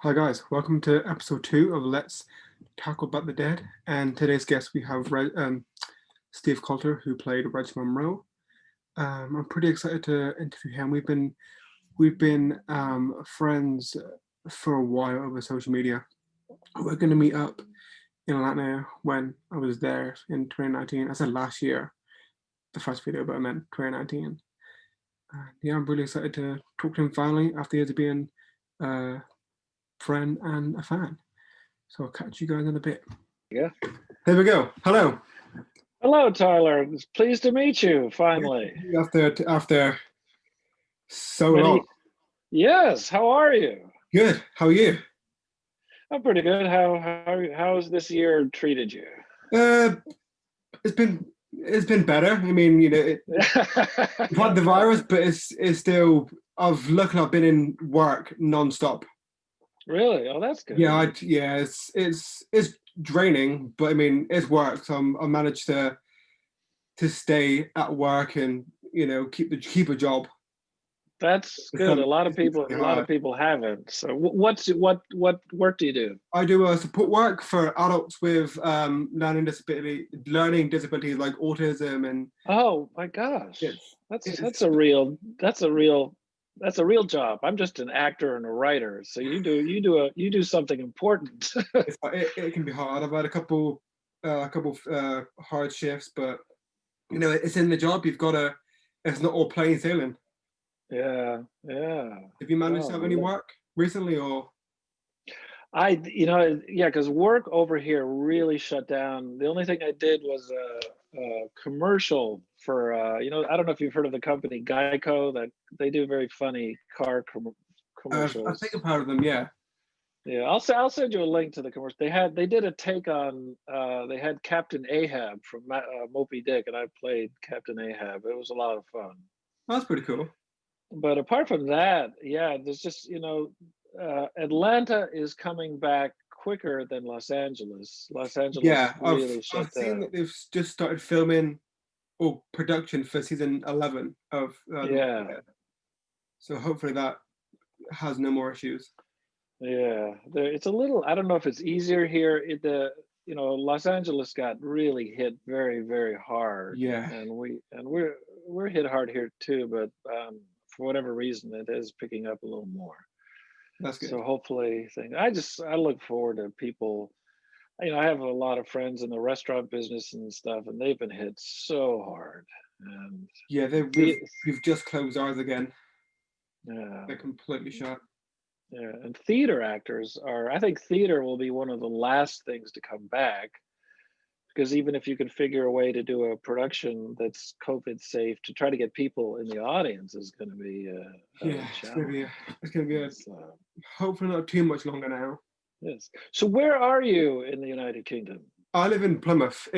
Hi guys, welcome to episode 2 of Let's Taco-Bout the Dead. And today's guest we have Steve Coulter, who played Reg Monroe. I'm pretty excited to interview him. We've been friends for a while over social media. We're going to meet up in Atlanta when I was there in 2019. I said last year, the first video, but I meant 2019. Yeah, I'm really excited to talk to him finally after years of being friend and a fan. So I'll catch you guys in a bit. Yeah. There we go. Hello. Hello, Tyler. It's pleased to meet you finally. After so long. Yes. How are you? Good. How are you? I'm pretty good. How's this year treated you? It's been better. I mean, we've had the virus, but it's still. I've been in work nonstop. Really? Oh, that's good. Yeah, it's draining, but I mean it's work. So I managed to stay at work and keep a job. That's good. A lot of people haven't. So what work do you do? I do support work for adults with learning disabilities like autism and. Oh my gosh, that's a real job. I'm just an actor and a writer. So you do something important. It can be hard. I've had a couple hard shifts, but it's in the job. You've got to. It's not all plain sailing. Yeah. Have you managed to have any work recently, or? Because work over here really shut down. The only thing I did was a commercial for, I don't know if you've heard of the company Geico, that they do very funny car commercials. I think I've heard of them, yeah. Yeah, I'll send you a link to the commercial. They did a take on, they had Captain Ahab from Moby Dick, and I played Captain Ahab. It was a lot of fun. That's pretty cool. But apart from that, yeah, there's just, Atlanta is coming back quicker than Los Angeles. Los Angeles really shut down. I've seen that they've just started filming or production for season 11 of So hopefully that has no more issues. Yeah, it's a little. I don't know if it's easier here. Los Angeles got really hit very, very hard. Yeah, and we're hit hard here too. But for whatever reason, it is picking up a little more. That's good. So hopefully, I look forward to people. I have a lot of friends in the restaurant business and stuff, and they've been hit so hard. And yeah, we've just closed ours again. Yeah, they're completely shut. Yeah, and theater actors I think theater will be one of the last things to come back, because even if you can figure a way to do a production that's COVID safe, to try to get people in the audience is going to be a challenge. It's going to be hopefully not too much longer now. Yes. So where are you in the United Kingdom? I live in Plymouth.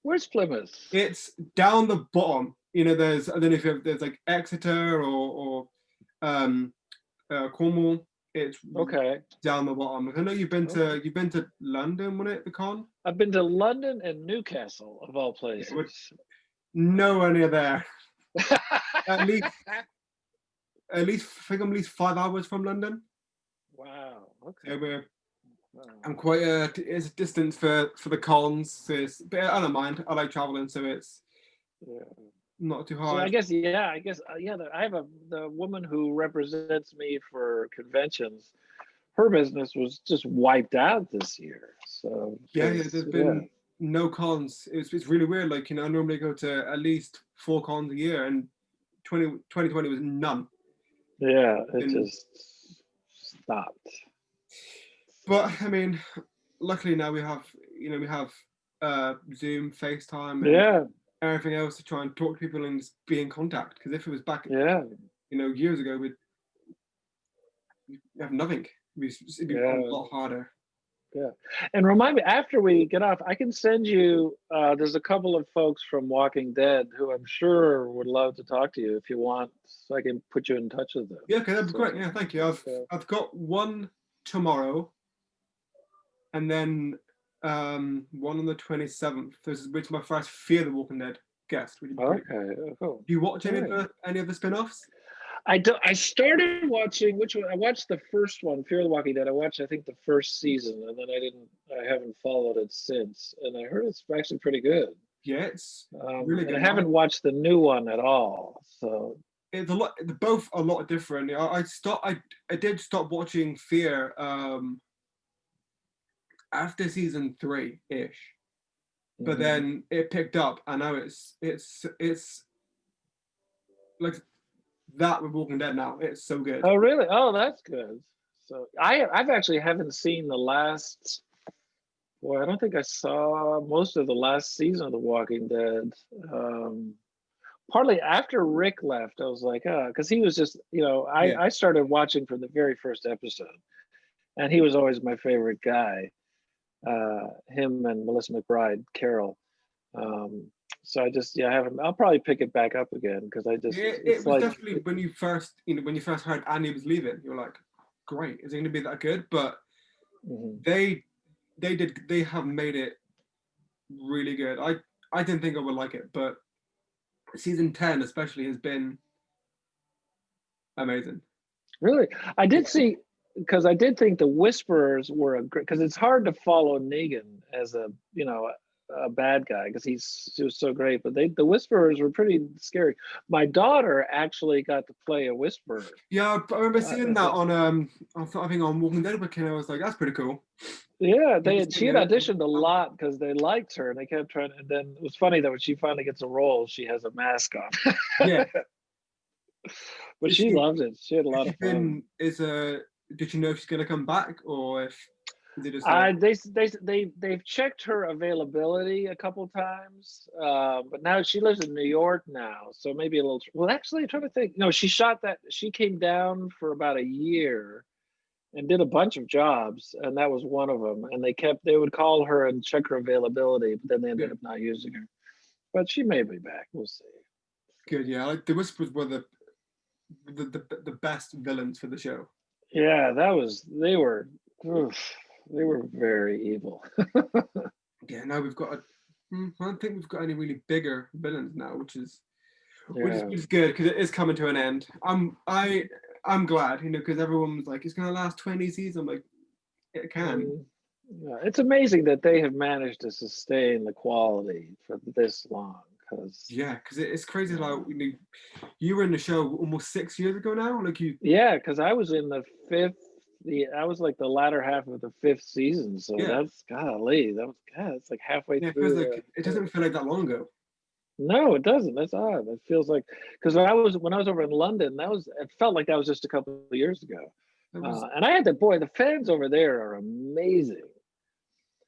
Where's Plymouth? It's down the bottom. There's, I don't know if there's like Exeter or Cornwall. It's okay down the bottom. I know you've been to London, wasn't it, the con? I've been to London and Newcastle, of all places. Nowhere near there. at least I think I'm at least 5 hours from London. Wow. Okay. I'm quite it's a distance for the cons. But I don't mind. I like traveling, so it's not too hard. So I guess I have the woman who represents me for conventions. Her business was just wiped out this year. So there's been no cons. It's really weird. Like, I normally go to at least 4 cons a year, and 2020 was none. Yeah, it just stopped. But I mean, luckily now we have Zoom, FaceTime, and everything else to try and talk to people and be in contact. Because if it was back, years ago, we'd have nothing. It'd be a lot harder. Yeah, and remind me, after we get off, I can send you. There's a couple of folks from Walking Dead who I'm sure would love to talk to you if you want, so I can put you in touch with them. Yeah, okay, that'd be great. Yeah, thank you. I've got one tomorrow, and then one on the 27th. This is my first Fear the Walking Dead guest. Okay, cool. Do you watch any of the spin-offs? I started watching which one? I watched the first one, Fear the Walking Dead. I watched, I think, the first season, and then I haven't followed it since. And I heard it's actually pretty good. Yeah, it's really And I good. haven't watched the new one at all. So, It's a lot. They're both a lot different. I did stop watching Fear after season 3-ish, but mhm. then it picked up, and now it's like that with Walking Dead now. It's so good. Oh, really? Oh, that's good. So I've actually haven't seen the last. Boy, I don't think I saw most of the last season of The Walking Dead. Um, Partly after Rick left, I was like, because he was just, Yeah, I started watching from the very first episode, and he was always my favorite guy. Him and Melissa McBride, Carol. Um, so I just, yeah, I haven't. I'll probably pick it back up again because I just, it it's was like, definitely when you first heard Annie was leaving, you were like, great, is it going to be that good? But mhm. they they have made it really good. I didn't think I would like it, but season 10 especially has been amazing. Really, I did Yeah, see because I did think the Whisperers were a great because it's hard to follow Negan as a bad guy because he was so great. But the Whisperers were pretty scary. My daughter actually got to play a Whisperer. yeah. I remember seeing As that a, on I think on Walking Dead Weekend. I was like, that's pretty cool. yeah, Never she seen had it. auditioned a lot because they liked her and they kept trying. And then it was funny that when she finally gets a role, she has a mask on. Yeah, But is she she? loved it. She had a Has lot she of fun. been? Did you know if she's gonna come back, or if is it just They've checked her availability a couple times, but now she lives in New York now, so maybe a little. Well, actually, I'm trying to think. No, she shot that. She came down for about a year and did a bunch of jobs, and that was one of them. And they would call her and check her availability, but then they yeah, ended up not using her. But she may be back. We'll see. good? Yeah, like the Whispers were the best villains for the show. Yeah, that was. Oof, they were very evil. Yeah, now we've got. I don't think we've got any really bigger villains now, Yeah. which is good because it is coming to an end. I'm glad, because everyone was like, it's gonna last 20 seasons. I'm like, it can. Mm, yeah, it's amazing that they have managed to sustain the quality for this long. Because Yeah, because it's crazy. Like, uh, you were in the show almost 6 years ago now. Like you, yeah, because I was in the fifth. I was like the latter half of the fifth season. So yeah, that's golly, that was God. It's like halfway yeah. through Because like it the. doesn't feel like that long ago. No, it doesn't. That's odd. It feels like because when I was over in London, it felt like that was just a couple of years ago. It was. And I had the fans over there are amazing.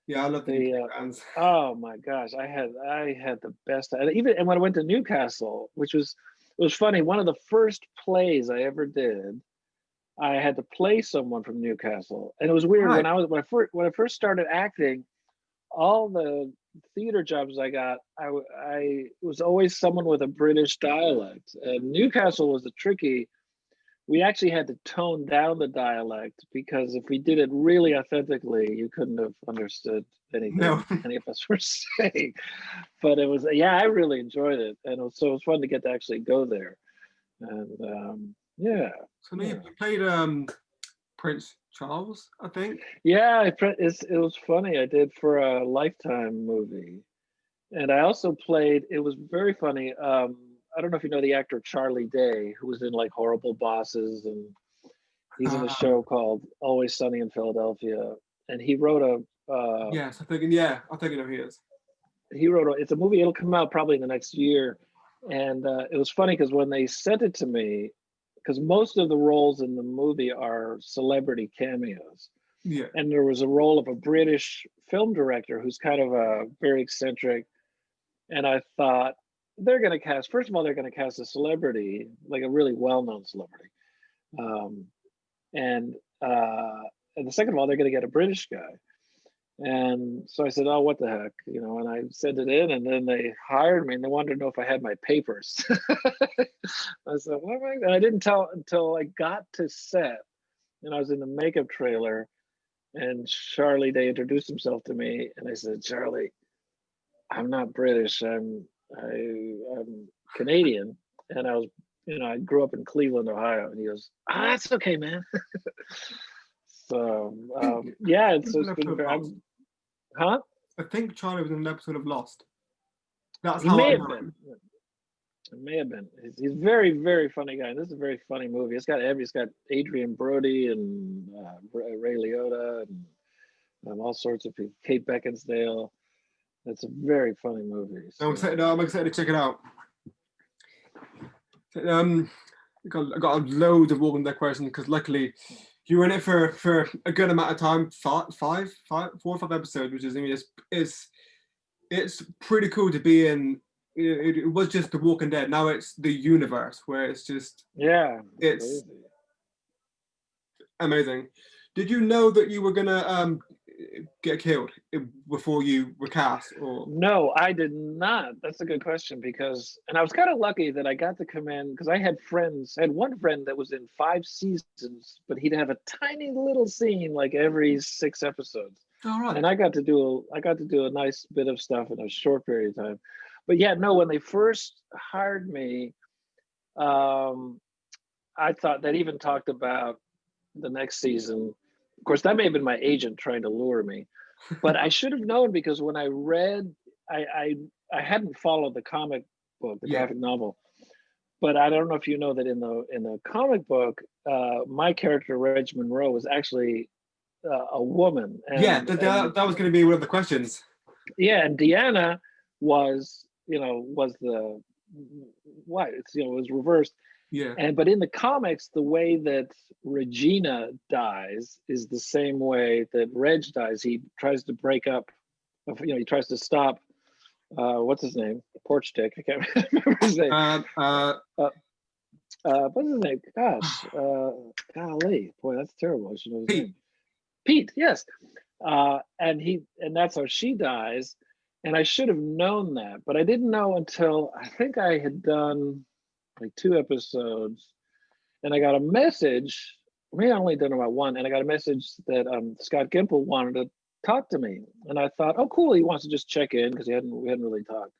Yeah, I love the They, UK fans. oh my gosh, I had the best. And when I went to Newcastle, it was funny. One of the first plays I ever did, I had to play someone from Newcastle, and it was weird Right. when I first started acting. All the theater jobs I got, I was always someone with a British dialect, and Newcastle was a tricky. We actually had to tone down the dialect because if we did it really authentically, you couldn't have understood No. anything any of us were saying. But it was, yeah, I really enjoyed it, and it was fun to get to actually go there. And yeah, So now yeah, you played Prince Charles, I think. yeah. It was funny. I did for a Lifetime movie, and I also played. It was very funny. I don't know if you know the actor Charlie Day, who was in like Horrible Bosses, and he's in a Um, show called Always Sunny in Philadelphia, and yes, I think. Yeah, I think I know who he is. it's a movie. It'll come out probably in the next year, and it was funny because when they sent it to me, because most of the roles in the movie are celebrity cameos, Yeah. and there was a role of a British film director who's kind of a very eccentric, and I thought they're going to cast. First of all, they're going to cast a celebrity, like a really well-known celebrity, um, and uh, and the second of all, they're going to get a British guy. And so I said, "Oh, what the heck," and I sent it in, and then they hired me, and they wanted to know if I had my papers. I said, "What am I?" And I didn't tell until I got to set, and I was in the makeup trailer, and Charlie Day introduced himself to me, and I said, "Charlie, I'm not British. I'm Canadian," and I was, I grew up in Cleveland, Ohio, and he goes, that's okay, man. So I think yeah, it was so an it's been episode of very, Lost. huh? I think Charlie was in an episode of Lost. That's He how may I have know been. him. It may have been. He's very, very funny guy. This is a very funny movie. It's got Adrian Brody and Ray Liotta and all sorts of people. Kate Beckinsale. It's a very funny movie. I'm So excited. I'm excited to check it out. I got loads of Walking Dead questions because luckily you were in it for a good amount of time, 4 or 5 episodes, which is, I mean, it's pretty cool to be in. It was just The Walking Dead. Now it's the universe where it's just yeah, it's crazy. amazing. Did you know that you were gonna get killed before you were cast? Or No, I did not. That's a good question and I was kind of lucky that I got to come in because I had friends. I had one friend that was in 5 seasons, but he'd have a tiny little scene like every 6 episodes. all right, And I got to do a nice bit of stuff in a short period of time. But yeah, no, when they first hired me, um, I thought that even talked about the next season. Of course, that may have been my agent trying to lure me, but I should have known because when I read, I I, I hadn't followed the comic book, the yeah, graphic novel. But I don't know if you know that in the comic book, my character Reg Monroe was actually a woman, yeah. and That was going to be one of the questions. yeah, and Deanna was was the what it's it was reversed. Yeah. And but in the comics, the way that Regina dies is the same way that Reg dies. He tries to break up, he tries to stop. What's his name? Porch Dick. I can't remember his name. Uh, uh, Uh, what's his name? Gosh, golly, boy, that's terrible. I should know his Pete. name. Pete. Yes. And that's how she dies. And I should have known that, but I didn't know until I think I had done like 2 episodes, and I got a message. Maybe I only done about one, and I got a message that Scott Gimple wanted to talk to me, and I thought, oh, cool, he wants to just check in because we hadn't really talked,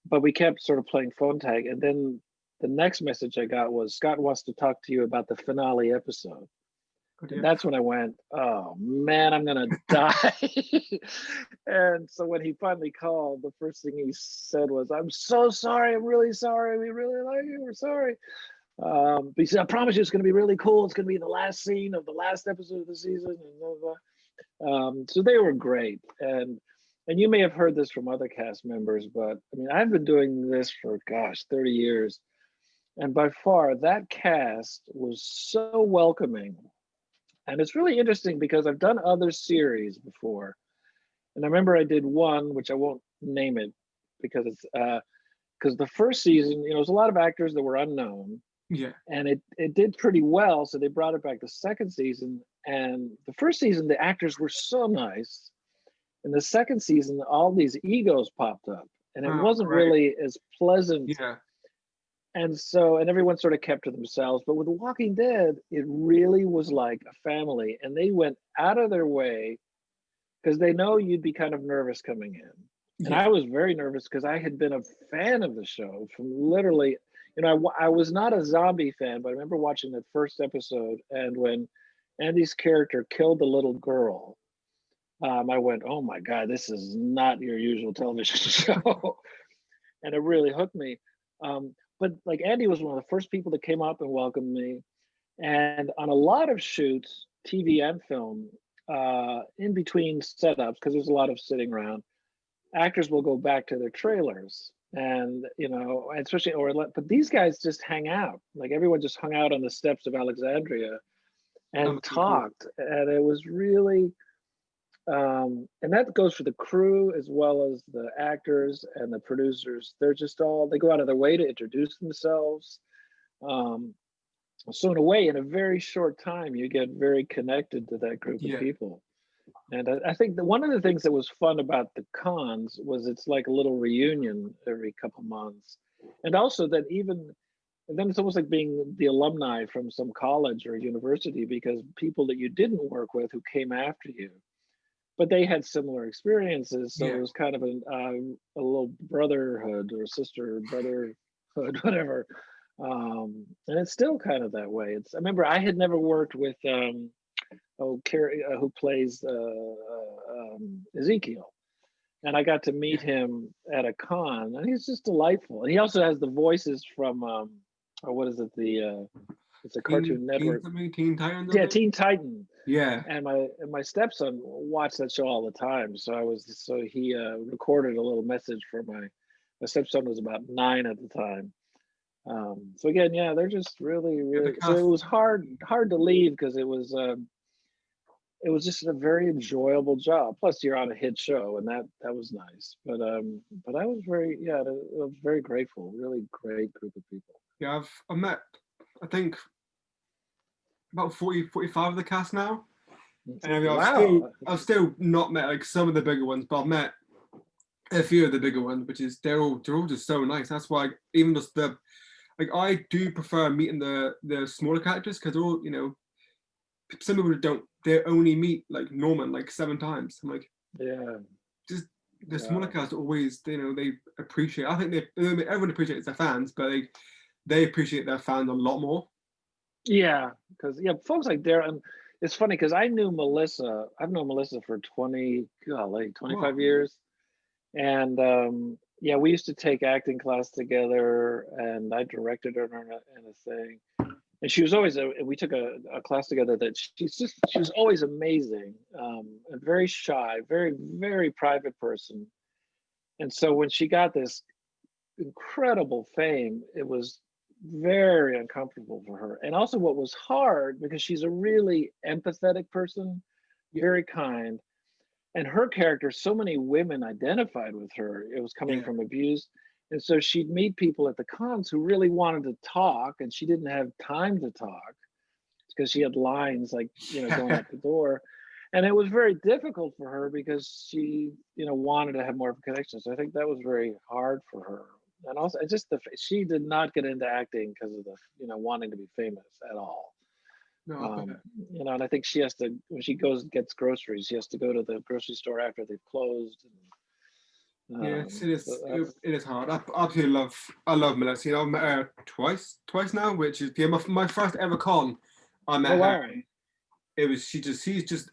but we kept sort of playing phone tag, and then the next message I got was Scott wants to talk to you about the finale episode. Oh And dear. that's when I went, oh man, I'm gonna die. And so when he finally called, the first thing he said was, I'm so sorry, I'm really sorry, we really like you, we're sorry. But he said, I promise you it's going to be really cool. It's going to be the last scene of the last episode of the season. And blah, blah, blah. So they were great. And you may have heard this from other cast members, but I mean, I've been doing this for, gosh, 30 years. And by far, that cast was so welcoming. And it's really interesting because I've done other series before. And I remember I did one, which I won't name it because it's because the first season, it was a lot of actors that were unknown, Yeah. and it did pretty well. So they brought it back the second season, and the first season the actors were so nice. In the second season, all these egos popped up, and it Oh, wasn't great. really as pleasant. Yeah. And everyone sort of kept to themselves. But with The Walking Dead, it really was like a family, and they went out of their way because they know you'd be kind of nervous coming in. And Yeah. I was very nervous because I had been a fan of the show from literally, I was not a zombie fan, but I remember watching that first episode. And when Andy's character killed the little girl, I went, oh my God, this is not your usual television show. And it really hooked me. But like Andy was one of the first people that came up and welcomed me. And on a lot of shoots, TV and film, in between setups, because there's a lot of sitting around, actors will go back to their trailers, and especially but these guys just hang out. Like everyone just hung out on the steps of Alexandria That and must be cool. talked, and it was really and that goes for the crew as well as the actors and the producers. They go out of their way to introduce themselves. um, so in a way, in a very short time, you get very connected to that group of Yeah. people. And I think that one of the things that was fun about the cons was it's like a little reunion every couple months. And also that and then it's almost like being the alumni from some college or university, because people that you didn't work with who came after you, but they had similar experiences. So Yeah. it was kind of a little brotherhood or sister brotherhood, whatever. And it's still kind of that way. I remember I had never worked with Carrie, who plays Ezekiel, and I got to meet Yeah. him at a con, and he's just delightful. And he also has the voices from what is it, it's a Cartoon Teen Network. something, Teen Titans, I Yeah, think. Teen Titan. Yeah. And my stepson watched that show all the time. So he recorded a little message for my stepson was about 9 at the time. So again, yeah, they're just really, Yeah, the really. So it cast. was hard to leave because it was just a very enjoyable job. Plus, you're on a hit show, and that was nice. But I was very, yeah, I was very grateful. Really great group of people. Yeah, I've met, I think, about 40, 45 of the cast now. And I mean, Wow. I've still not met like some of the bigger ones, but I've met a few of the bigger ones, which is they're all just so nice. That's why even just the like I do prefer meeting the smaller characters because they're all, some people don't, they only meet like Norman like 7 times. I'm like, Yeah. just the smaller Yeah. cast always, they appreciate. I think everyone appreciates their fans, but they appreciate their fans a lot more. Yeah, because yeah, folks like Darren. It's funny because I knew Melissa. I've known Melissa for 25 Wow. years, and yeah, we used to take acting class together, and I directed her in a thing. And she was always we took a class together that she was always amazing, and very shy, very private person. And so when she got this incredible fame, it was very uncomfortable for her. And also, what was hard because she's a really empathetic person, Yeah. very kind, and her character, so many women identified with her. It was coming Yeah. from abuse. And so she'd meet people at the cons who really wanted to talk, and she didn't have time to talk because she had lines like, going out the door. And it was very difficult for her because she, wanted to have more of a connection. So I think that was very hard for her. And also, just she did not get into acting because of the, wanting to be famous at all. No, I Um, bet. and I think she has to, when she goes and gets groceries, she has to go to the grocery store after they've closed. And, Yes, so it, that's, it is hard. I love Melissa. I met her twice now, which is my first ever con. I oh, met her. wow. She's just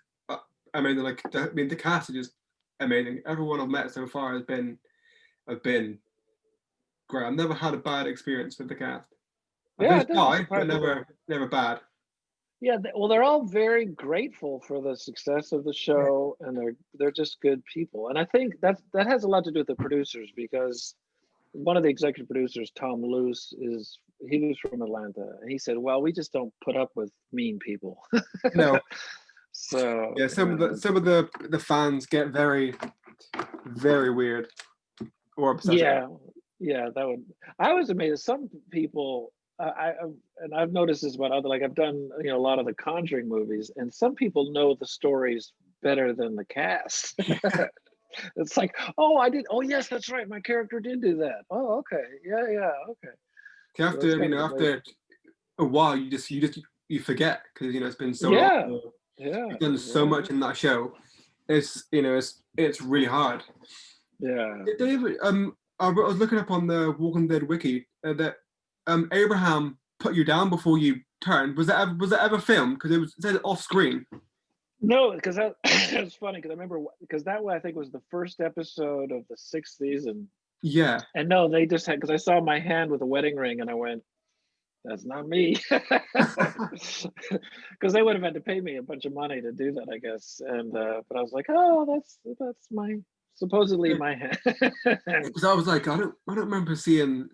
amazing. Like the cast is just amazing. Everyone I've met so far have been great. I've never had a bad experience with the cast. I've Yeah, been it doesn't shy, but surprise me. never bad. Yeah, well, they're all very grateful for the success of the Yeah. show, and they're just good people. And I think that has a lot to do with the producers because one of the executive producers, Tom Luce, he was from Atlanta, and he said, "Well, we just don't put up with mean people." No, So yeah. Some of the fans get very very weird or obsessive. yeah, yeah, that would. I was amazed. Some people, and I've noticed this about other. Like I've done, a lot of the Conjuring movies, and some people know the stories better than the cast. It's like, oh, I did. Oh, yes, that's right. My character did do that. Oh, okay. Yeah, yeah. Okay. So that's After kind of after amazing. a while, you forget because it's been so long. Yeah, yeah, You've done so yeah, much in that show. It's really hard. yeah. David, I was looking up on the Walking Dead wiki that Abraham put you down before you turned. Was that ever filmed? Because it said off screen. No, because that it's funny because I remember because that one I think was the first episode of the 6th season, Yeah. and no, they just had because I saw my hand with a wedding ring, and I went, "That's not me," because they would have had to pay me a bunch of money to do that, I guess. And but I was like, "Oh, that's my supposedly my hand." Because I was like, I don't remember seeing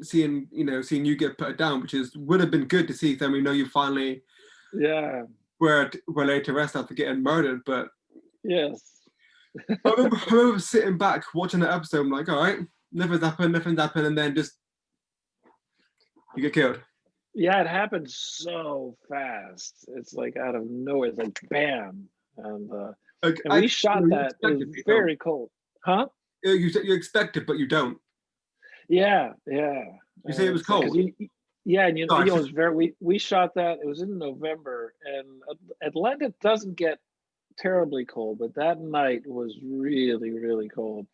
you get put down, which would have been good to see. Then we know you finally Yeah. were laid to rest after getting murdered. But Yes. I remember sitting back watching the episode. I'm like, all right, nothing's happened, and then just you get killed. Yeah, it happened so fast. It's like out of nowhere. It's like bam, and Like, and we shot you that. It expect was it, but you don't. very cold, huh? You expect it, but you don't. Yeah, yeah. You say it was It's like because cold. yeah, and No, it was very. We shot that. It was in November, and Atlanta doesn't get terribly cold, but that night was really cold.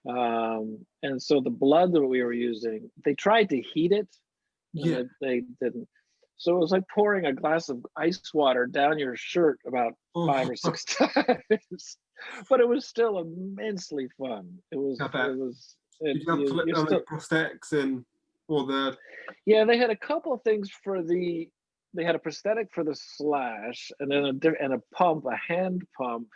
And so the blood that we were using, they tried to heat it, and Yeah. they didn't. So it was like pouring a glass of ice water down your shirt about Oh, 5 or 6 times, but it was still immensely fun. It was I bet. it was it Did you have to you're like still. prosthetics and all the Yeah, they had a couple of things for the. They had a prosthetic for the slash, and then and a pump, a hand pump,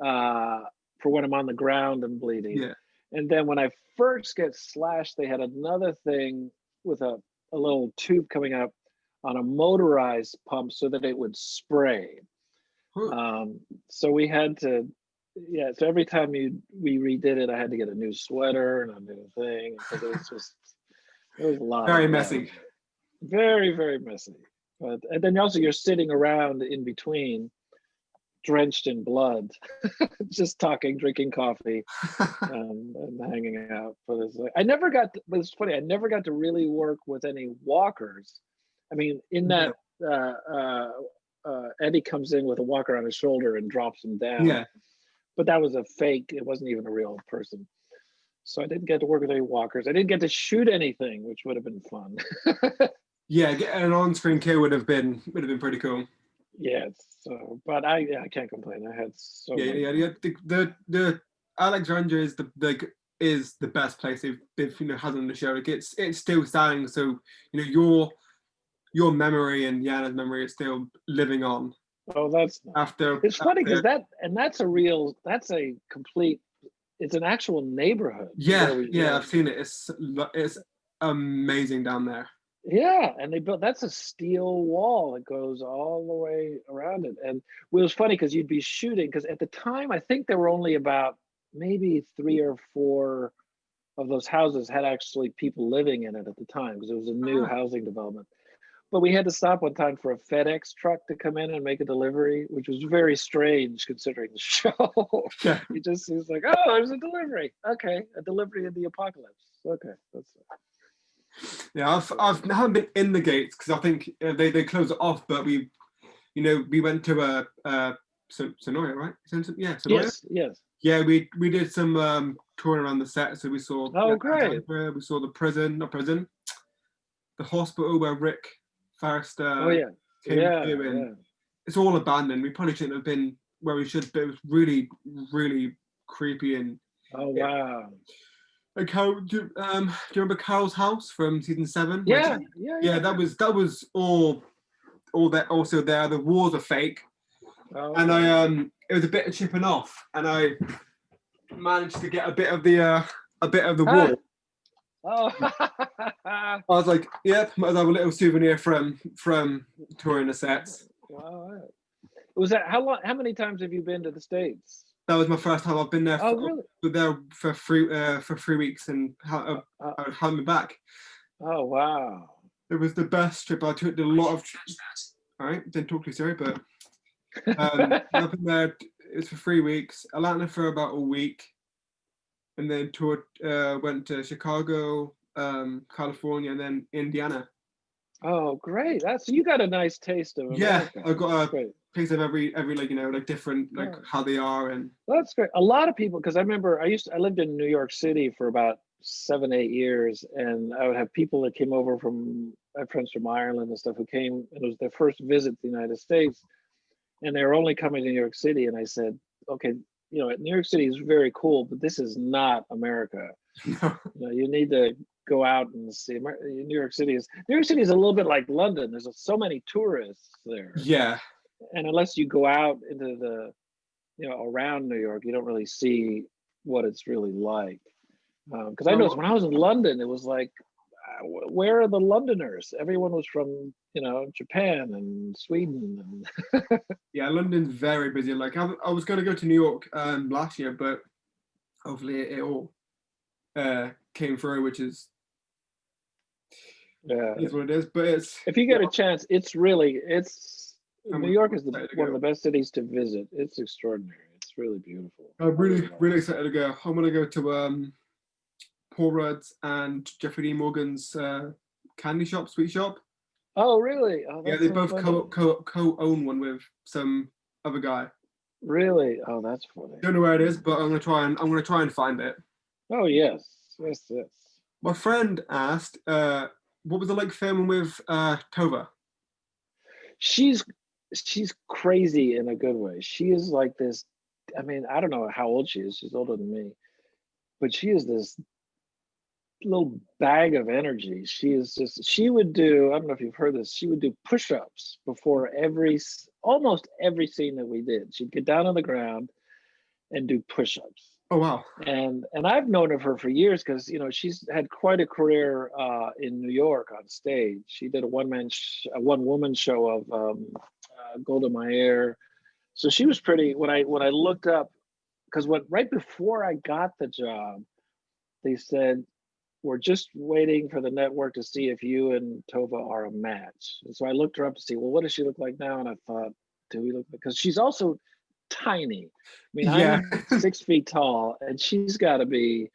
uh, for when I'm on the ground and bleeding. yeah. And then when I first get slashed, they had another thing with a little tube coming up on a motorized pump so that it would spray. Huh. Um, so we had to, yeah. So every time we redid it, I had to get a new sweater and a new thing because it was a lot Very of blood, messy. very very messy. But and then also you're sitting around in between, drenched in blood, just talking, drinking coffee, and hanging out. But it's like, I never got. But it's funny. I never got to really work with any walkers. I mean, in Yeah. that Eddie comes in with a walker on his shoulder and drops him down. Yeah. But that was a fake. It wasn't even a real person. So I didn't get to work with any walkers. I didn't get to shoot anything, which would have been fun. Yeah, getting an on-screen kill would have been pretty cool. Yeah. So, but I can't complain. I had so Yeah, much yeah, yeah. fun. The Alexandria is the best place they've had on the show. Like it's still standing, so your memory and Yana's memory is still living on Oh, that's nice. after It's funny because after. that's a complete. It's an actual neighborhood Yeah, where we, yeah, I've seen it. It's amazing down there. yeah, and they built that's a steel wall that goes all the way around it. And it was funny because you'd be shooting because at the time I think there were only about maybe 3 or 4 of those houses had actually people living in it at the time because it was a new Ah, housing development. But we had to stop one time for a FedEx truck to come in and make a delivery, which was very strange considering the show. yeah, It just seems like, oh, there's a delivery. Okay, a delivery in the apocalypse. Okay, that's yeah. I haven't been in the gates because I think they close it off. But we went to Sonoya, right? Yeah, Sonoya. yes, yes. Yeah, we did some touring around the set, so we saw Oh, great. Alexandria, we saw the prison, not prison, the hospital where Rick first Oh, yeah, came yeah, to, and yeah. it's all abandoned. We probably shouldn't have been where we should, but it was really, really creepy. And Oh, it, wow. like do you remember Carol's house from season 7? When Yeah, yeah, yeah, yeah. that was all that also there. The walls are fake, Oh, and okay. it was a bit of chipping off, and I managed to get a bit of the Ah, wall. oh, I was like, yep, might as well have a little souvenir from touring the sets. wow. Was that how long? How many times have you been to the States? That was my first time. I've been there Oh, for really? there for 3 weeks, and Uh, I had me back. oh, wow. It was the best trip. I took a lot of. All right, didn't talk to you, sorry, but I've been there. It's for 3 weeks. Atlanta for about a week, and then toured. Went to Chicago, California, and then Indiana. Oh, great. That's you got a nice taste of Yeah, America. I've That's got a great. piece of every like different like Oh, how they are and that's great. A lot of people, because I remember I lived in New York City for about 7, 8 years, and I would have people that came over from I have friends from Ireland and stuff who came, and it was their first visit to the United States, and they were only coming to New York City, and I said, okay, New York City is very cool, but this is not America. You need to go out and see. New York City is a little bit like London. There's so many tourists there, yeah. and unless you go out into around New York, you don't really see what it's really like. Because I noticed Well, when I was in London, it was like, where are the Londoners? Everyone was from Japan and Sweden, and yeah, London's very busy. Like I was going to go to New York last year, but hopefully it all came through, which yeah. is what it is. But it's If you yeah, get a chance, it's New I'm York is excited to one of go. the best cities to visit. It's extraordinary. It's really beautiful. I'm I really really like really it. excited to go. I'm gonna go to Paul Rudd's and Jeffrey D. Morgan's candy shop, sweet shop. Oh, really? Oh, Yeah, that's they so both funny. co-own one with some other guy. Really? Oh, that's funny. Don't know where it is, but I'm gonna try and find it. Oh, yes, yes, yes. My friend asked, What was it like filming with Tova? She's she's crazy in a good way. She is like this. I mean, I don't know how old she is. She's older than me, but she is this little bag of energy. She is just. She would do. I don't know if you've heard this. She would do push-ups before almost every scene that we did. She'd get down on the ground and do push-ups. Oh wow. And I've known of her for years because she's had quite a career in New York on stage. She did a one woman show of Golda Meir. So she was pretty. When I looked up, because right before I got the job, they said we're just waiting for the network to see if you and Tova are a match. And so I looked her up to see, well, what does she look like now? And I thought, do we look like? Because she's also tiny. I mean, Yeah. I'm 6 feet tall, and she's got to be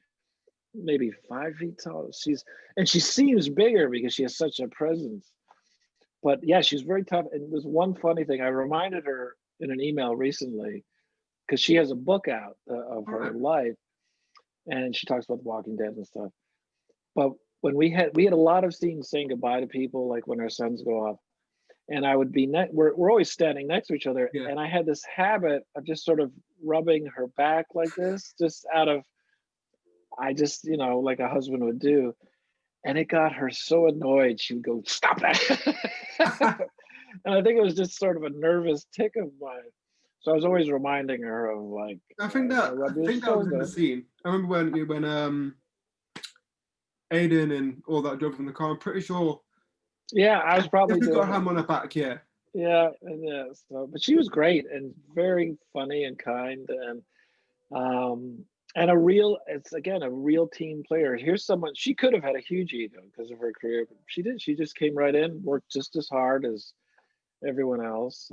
maybe 5 feet tall. She seems bigger because she has such a presence. But yeah, she's very tough. And there's one funny thing. I reminded her in an email recently because she has a book out of All her right. life, and she talks about The Walking Dead and stuff. But when we had a lot of scenes saying goodbye to people, like when our sons go off, and I would be we're always standing next to each other, Yeah. and I had this habit of just sort of rubbing her back like this, just out of I just like a husband would do, and it got her so annoyed. She would go, "Stop that!" And I think it was just sort of a nervous tick of mine. So I was always reminding her of like, I rub your think that was in the shoulder. scene. I remember when Aiden and all that drove from the car. I'm pretty sure. Yeah, I was probably Definitely got doing a it. hand on her back. Yeah. Yeah, and yeah. So, but she was great and very funny and kind, um, and it's again a real team player. Here's someone she could have had a huge ego because of her career, but she did. She just came right in, worked just as hard as everyone else.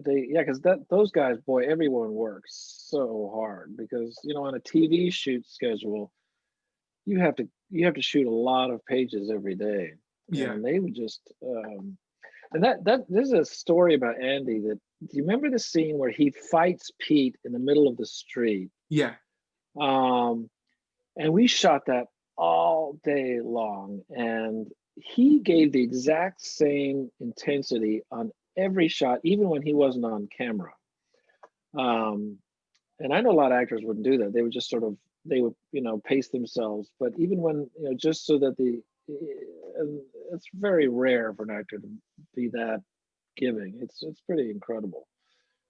Yeah, because those guys, boy, everyone works so hard because on a TV shoot schedule, you have to shoot a lot of pages every day, Yeah. and they would just and that there's a story about Andy that do you remember the scene where he fights Pete in the middle of the street? Yeah. Um, and we shot that all day long, and he gave the exact same intensity on every shot, even when he wasn't on camera. Um, and I know a lot of actors wouldn't do that. They would just sort of they would pace themselves. But even when just so that and it's very rare for an actor to be that giving. It's pretty incredible.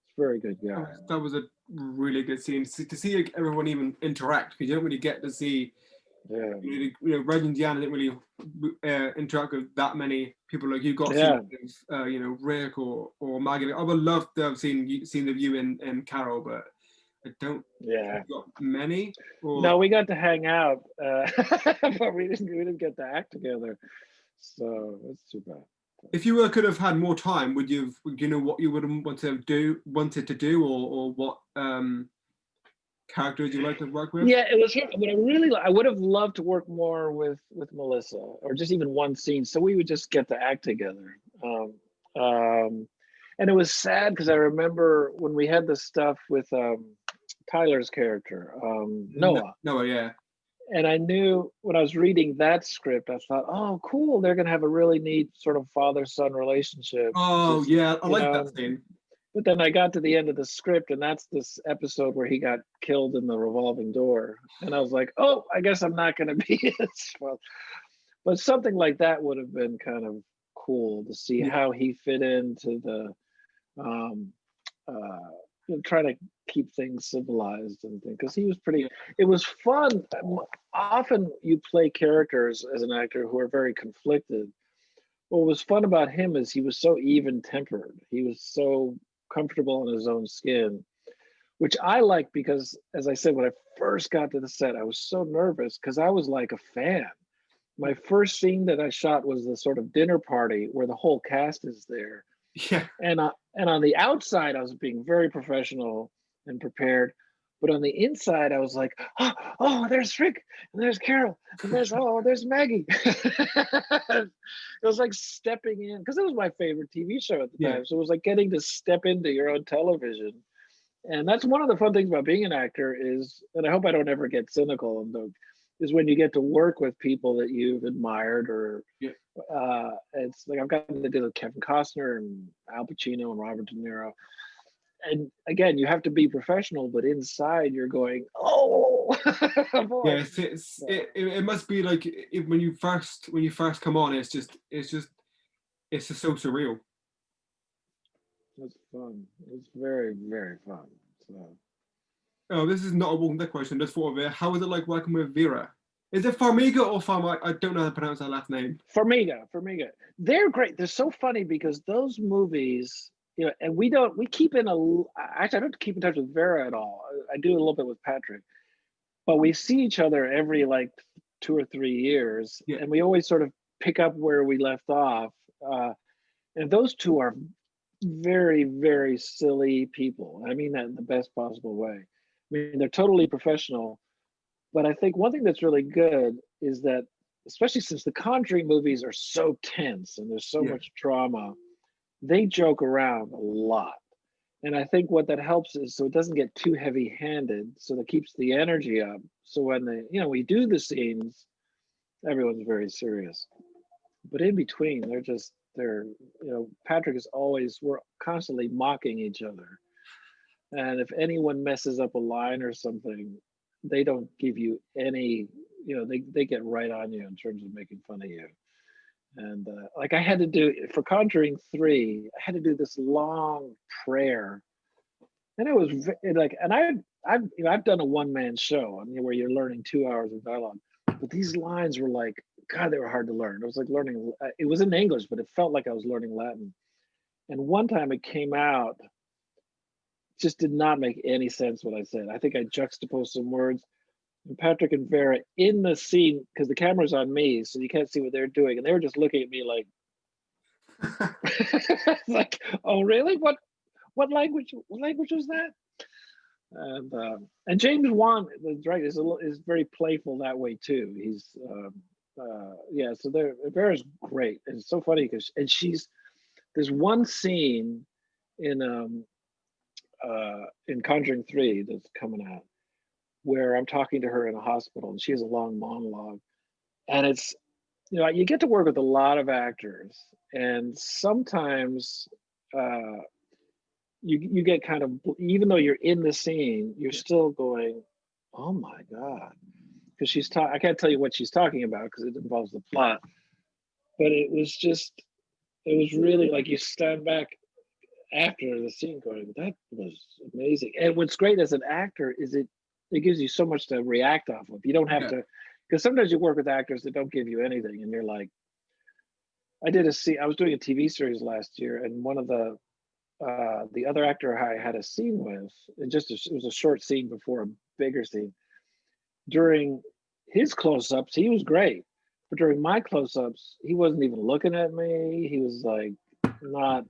It's a very good guy. That was a really good scene to see like, everyone even interact because you don't really get to see. Yeah, Reg and Deanna didn't really interact with that many people like you got seen yeah. with, Rick or Maggie. I would love to have seen the view in Carol, but I don't think Yeah. we got many. Or No, we got to hang out, but we didn't get to act together. So that's too bad. if you could have had more time, would you know what you would wanted to do, or what characters you like to work with? Yeah, it was hard, but I would have loved to work more with Melissa, or just even one scene, so we would just get to act together. Um, and it was sad because I remember when we had the stuff with Tyler's character, Noah. No, yeah, And I knew when I was reading that script, I thought, oh, cool, they're going to have a really neat sort of father-son relationship. oh Just, yeah, I you like that know, scene. but then I got to the end of the script, and that's this episode where he got killed in the revolving door. And I was like, oh, I guess I'm not going to be as well. But something like that would have been kind of cool to see Yeah, how he fit into the um, uh, trying to keep things civilized and things because he was pretty. yeah, It was fun. Often you play characters as an actor who are very conflicted. What was fun about him is he was so even tempered. He was so comfortable in his own skin, which I like because, as I said, when I first got to the set, I was so nervous because I was like a fan. My first scene that I shot was the sort of dinner party where the whole cast is there, yeah. and on the outside I was being very professional and prepared, but on the inside I was like, oh, there's Rick, and there's Carol, and there's Maggie. It was like stepping in because it was my favorite TV show at the Yeah. time, so it was like getting to step into your own television. And that's one of the fun things about being an actor is, and I hope I don't ever get cynical, and is when you get to work with people that you've admired, or Yeah. it's like I've gotten to do with Kevin Costner and Al Pacino and Robert De Niro. And again, you have to be professional, but inside you're going, oh Yeah, boy. So it must be like when you first come on, it's just so surreal. it's fun. It's very, very fun. So Oh, this is not a walking dead question. Just thought of it. How is it like working with Vera? Is it Farmiga or Farm? I don't know how to pronounce that last name. Formiga, they're great. They're so funny because those movies, and we keep in actually I don't keep in touch with Vera at all. I do a little bit with Patrick, but we see each other every like 2 or 3 years, Yeah, and we always sort of pick up where we left off. And those two are very, very silly people. I mean that in the best possible way. I mean, they're totally professional, but I think one thing that's really good is that, especially since the Conjuring movies are so tense and there's so yeah, much drama, they joke around a lot. And I think what that helps is so it doesn't get too heavy handed, so that keeps the energy up. So when we do the scenes, everyone's very serious. But in between, Patrick is always, we're constantly mocking each other. And if anyone messes up a line or something, they don't give you any, they get right on you in terms of making fun of you. And like I had to do for Conjuring 3, I had to do this long prayer. And it was like, and I've done a one-man show, I mean, where you're learning 2 hours of dialogue, but these lines were like, God, they were hard to learn. It was like learning. It was in English, but it felt like I was learning Latin. And one time it came out, just did not make any sense what I said. I think I juxtaposed some words. And Patrick and Vera in the scene, because the camera's on me, so you can't see what they're doing, and they were just looking at me like, like, oh really? What language? What language was that? And James Wan, the director, is very playful that way too. He's yeah. So Vera's great, and it's so funny because there's one scene in in Conjuring 3 that's coming out where I'm talking to her in a hospital, and she has a long monologue, and it's you get to work with a lot of actors, and sometimes uh, you get kind of, even though you're in the scene, you're yeah, still going, oh my god, because I can't tell you what she's talking about because it involves the plot, but it was really like you stand back after the scene going, that was amazing. And what's great as an actor is it gives you so much to react off of. You don't have yeah. to, because sometimes you work with actors that don't give you anything, and you're like, I was doing a TV series last year, and one of the other actor I had a scene with, it was a short scene before a bigger scene. During his close-ups, he was great, but during my close-ups, he wasn't even looking at me. He was like not,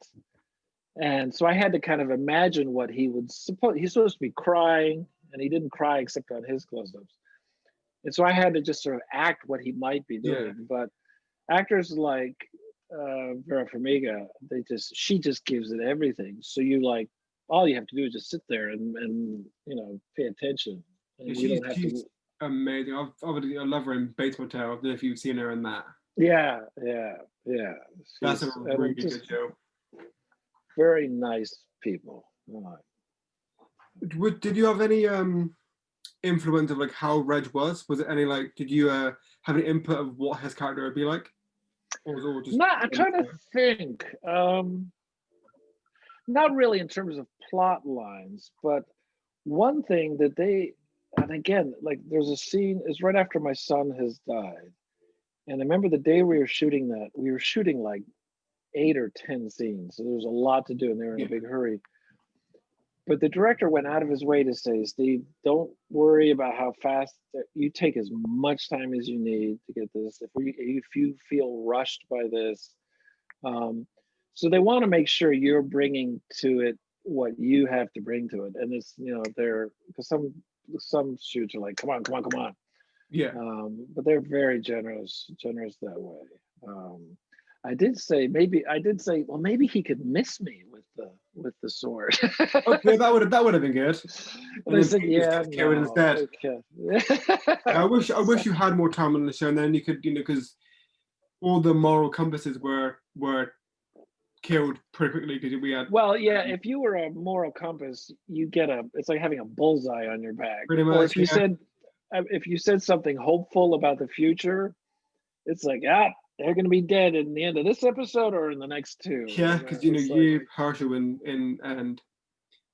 and so I had to kind of imagine what he would suppose. He's supposed to be crying, and he didn't cry except on his close-ups. And so I had to just sort of act what he might be Yeah. doing. But actors like Vera Farmiga, she just gives it everything. So all you have to do is just sit there and pay attention, Yeah, and you don't have she's to. amazing. I love her in Bates Motel. I don't know if you've seen her in that. Yeah, yeah, yeah. That's a really Just good show. very nice people. Did you have any influence of like how Reg was? Was it any like? Did you have any input of what his character would be like, or was it all just? No, I'm trying to think. Not really in terms of plot lines, but one thing that and again, like there's a scene, is right after my son has died. And I remember the day we were shooting that, we were shooting like 8 or 10 scenes. So there was a lot to do, and they were in a Yeah, big hurry. But the director went out of his way to say, Steve, don't worry about how fast, you take as much time as you need to get this. If you feel rushed by this, um, so they want to make sure you're bringing to it what you have to bring to it. And it's, they're, because some shoots are like, come on, come on, come on. yeah. But they're very generous that way. I did say, well, maybe he could miss me with the with the sword. Okay, that would have been good. And And I then said, Pete just yeah, gets killed no, instead. okay. I wish you had more time on the show, and then you could, because all the moral compasses were killed pretty quickly because we had Well, yeah, if you were a moral compass, you get it's like having a bullseye on your back. pretty Or much, yeah. if you said something hopeful about the future, it's like, they're going to be dead in the end of this episode or in the next two. Yeah, because It's like, you, Herschel, and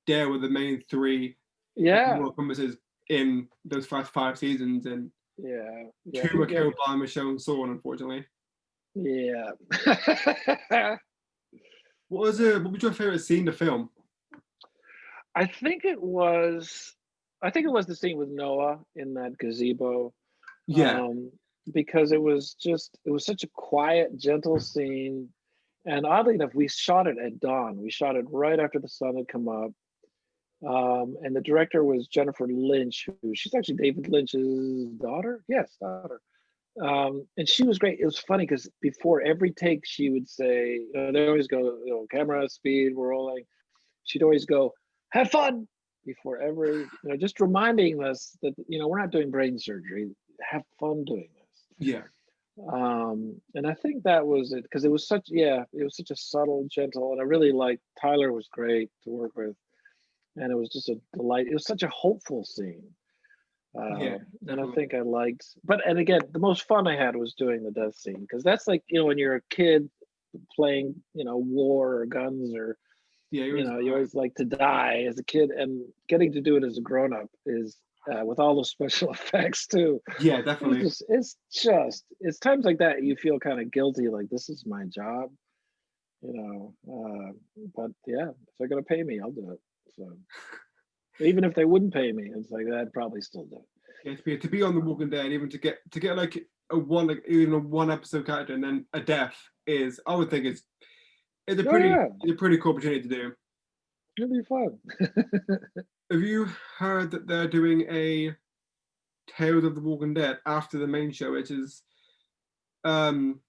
Dare were the main three yeah, moral compasses in those first 5 seasons, and yeah, I two were think, killed by Michonne and Saul, unfortunately. yeah. What was your favorite scene to film? I think it was, the scene with Noah in that gazebo, Yeah, um, because it was such a quiet, gentle scene. And oddly enough, we shot it at dawn. We shot it right after the sun had come up. And the director was Jennifer Lynch, who she's actually David Lynch's daughter. Yes, daughter. And she was great. It was funny because before every take, she would say, they always go, camera speed, we're rolling. She'd always go, have fun before every, just reminding us that, we're not doing brain surgery. Have fun doing this. yeah, And I think that was it because it was such a subtle, gentle, and I really liked Tyler was great to work with, and it was just a delight. It was such a hopeful scene, yeah, and I definitely. think I liked. And again, the most fun I had was doing the death scene because that's like when you're a kid playing, war or guns or Yeah, it was. you always like to die as a kid, and getting to do it as a grown up is with all the special effects too. Yeah, definitely. It's times like that you feel kind of guilty, like this is my job, but yeah, if they're gonna pay me, I'll do it. So even if they wouldn't pay me, it's like I'd probably still do it. Yeah, to be on The Walking Dead, even to get like even a one episode character, and then a death is, I would think it's a Oh pretty yeah, it's a pretty cool opportunity to do. it'd be fun. Have you heard that they're doing a Tales of the Walking Dead after the main show, which is um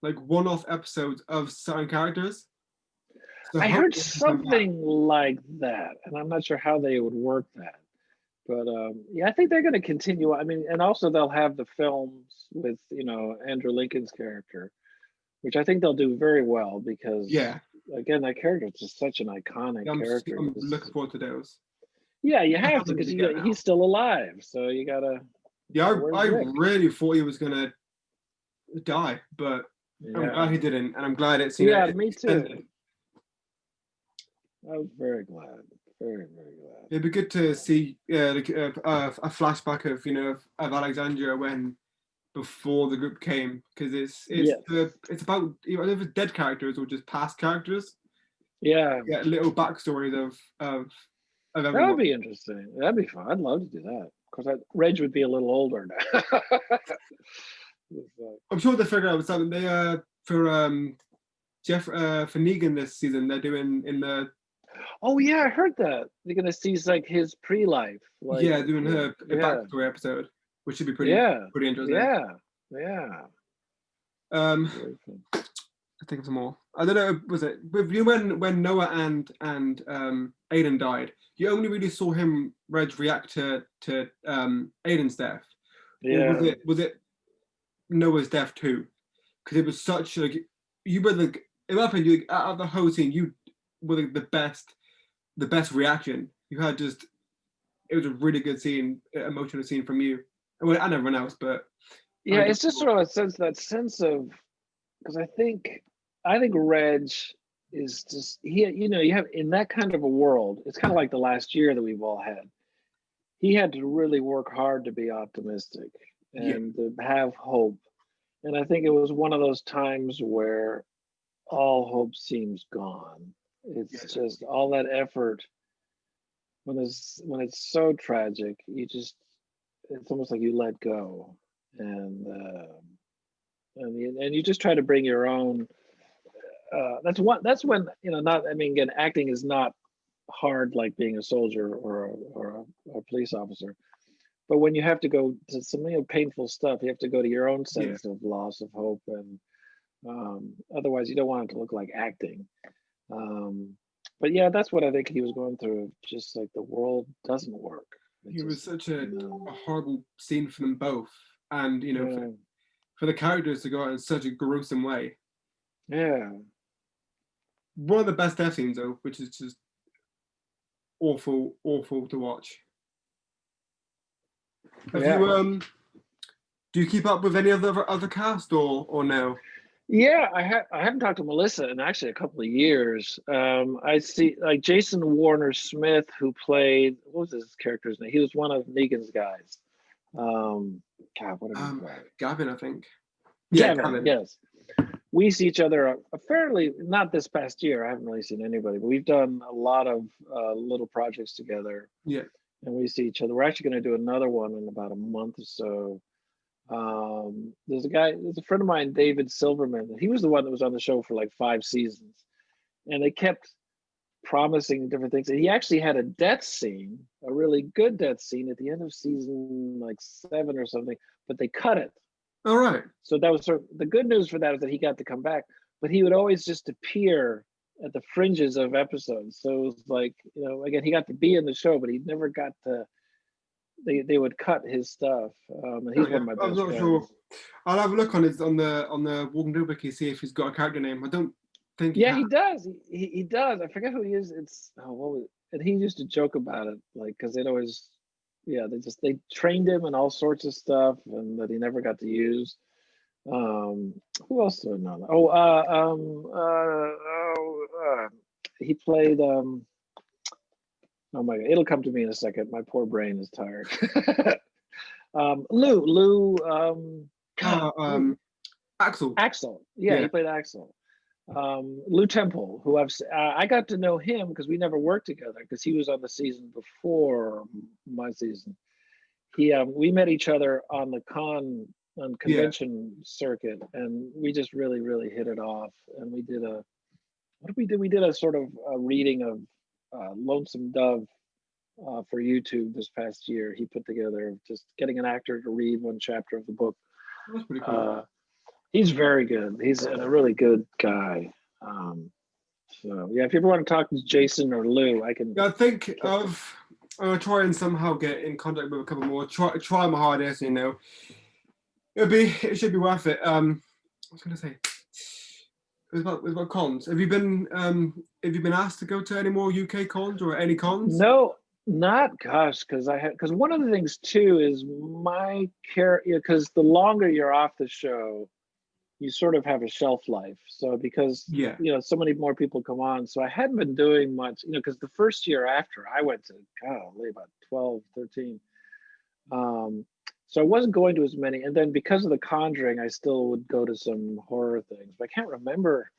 like one-off episodes of certain characters? So I heard hopefully they can come back. something like that, and I'm not sure how they would work that. But yeah, I think they're going to continue. I mean, and also they'll have the films with Andrew Lincoln's character, which I think they'll do very well because Yeah, again, that character is just such an iconic yeah, character. I'm looking forward to those. Yeah, you I have hope to because they get now. he's still alive, so you gotta. Yeah, Where's I Rick? really thought he was gonna die, but I'm glad Yeah, he didn't, and I'm glad it's yeah, it's me too. extended. I was very glad, very glad. It'd be good to see like, a flashback of of Alexandria when before the group came, because Yes, it's about either it's dead characters or just past characters. yeah, Yeah, little backstories of that would everyone. be interesting. That'd be fun. I'd love to do that. Of course, Reg would be a little older now. I'm sure they figured out something. They for Jeff for Negan this season they're doing in the Oh yeah, I heard that. They're gonna see like his pre-life, like yeah doing her a yeah, backstory episode, which should be yeah, pretty interesting. yeah, yeah. Um, Very fun. I think of some more. I don't know. Was it with you when Noah and Aiden died? You only really saw him, Reg, react to Aiden's death, or was Yeah, it Noah's death too? Because it was such like you were the in my opinion out of the whole scene you were the best reaction. You had just it was a really good scene, emotional scene from you, and everyone else. But I yeah. enjoyed It's just sort of that sense of because I think Reg is just you have in that kind of a world. It's kind of like the last year that we've all had. He had to really work hard to be optimistic yeah, and to have hope. And I think it was one of those times where all hope seems gone. yeah, It's just all that effort when it's so tragic, it's almost like you let go, and and you just try to bring your own. That's when not. I mean, again, acting is not hard like being a soldier or a police officer, but when you have to go to some painful stuff, you have to go to your own yeah. sense of loss of hope, and otherwise you don't want it to look like acting. Um, But yeah, that's what I think he was going through. Just like the world doesn't work. It It was just, such you know, a horrible scene for them both, and yeah, for the characters to go out in such a gruesome way. yeah, One of the best death scenes though, which is just awful, awful to watch. Have yeah. you do you keep up with any other cast or no? Yeah, I haven't talked to Melissa in actually a couple of years. I see like Jason Warner Smith, who played what was his character's name? He was one of Negan's guys. God, what did he play? Gavin, I think. Yeah, Gavin, Gavin. yes. We see each other a fairly, not this past year. I haven't really seen anybody, but we've done a lot of little projects together, Yeah. and we see each other. We're actually going to do another one in about a month or so. There's a friend of mine, David Silverman. He was the one that was on the show for like 5 seasons, and they kept promising different things. And he actually had a death scene, a really good death scene at the end of season like 7 or something, but they cut it. All right. So that was sort of the good news for that is that he got to come back, but he would always just appear at the fringes of episodes. So it was like, again, he got to be in the show, but he never got to. They would cut his stuff. And Oh he's one yeah. of my I'm best not sure. friends. I'll have a look on his on the Walking Dead wiki, see if he's got a character name. I don't think he Yeah, has. he does. He does. I forget who he is. It's what was it? And he used to joke about it, like because they'd always, yeah, they trained him and all sorts of stuff, and that he never got to use. Um, who else do I know? He played. Oh my God, it'll come to me in a second. My poor brain is tired. Lou. God, Uh, um, Axel. Axel. Yeah, Yeah. he played Axel. Lou Temple, who I got to know him because we never worked together because he was on the season before my season. We met each other on the Yeah. convention circuit, and we just really really hit it off. And we did what did we do? We did a sort of a reading of Lonesome Dove for YouTube this past year. He put together just getting an actor to read one chapter of the book. That's pretty cool. He's very good. He's a really good guy. So yeah, if you ever want to talk to Jason or Lou, I can. Yeah, I think of try and somehow get in contact with a couple more. Try my hardest, it should be worth it. I was gonna say it was about cons. Have you been asked to go to any more UK cons or any cons? No, not gosh, because one of the things too is my care because the longer you're off the show, you sort of have a shelf life. So because Yeah. so many more people come on, so I hadn't been doing much, because the first year after I went to golly about 12, 13. So I wasn't going to as many, and then because of The Conjuring, I still would go to some horror things. But I can't remember.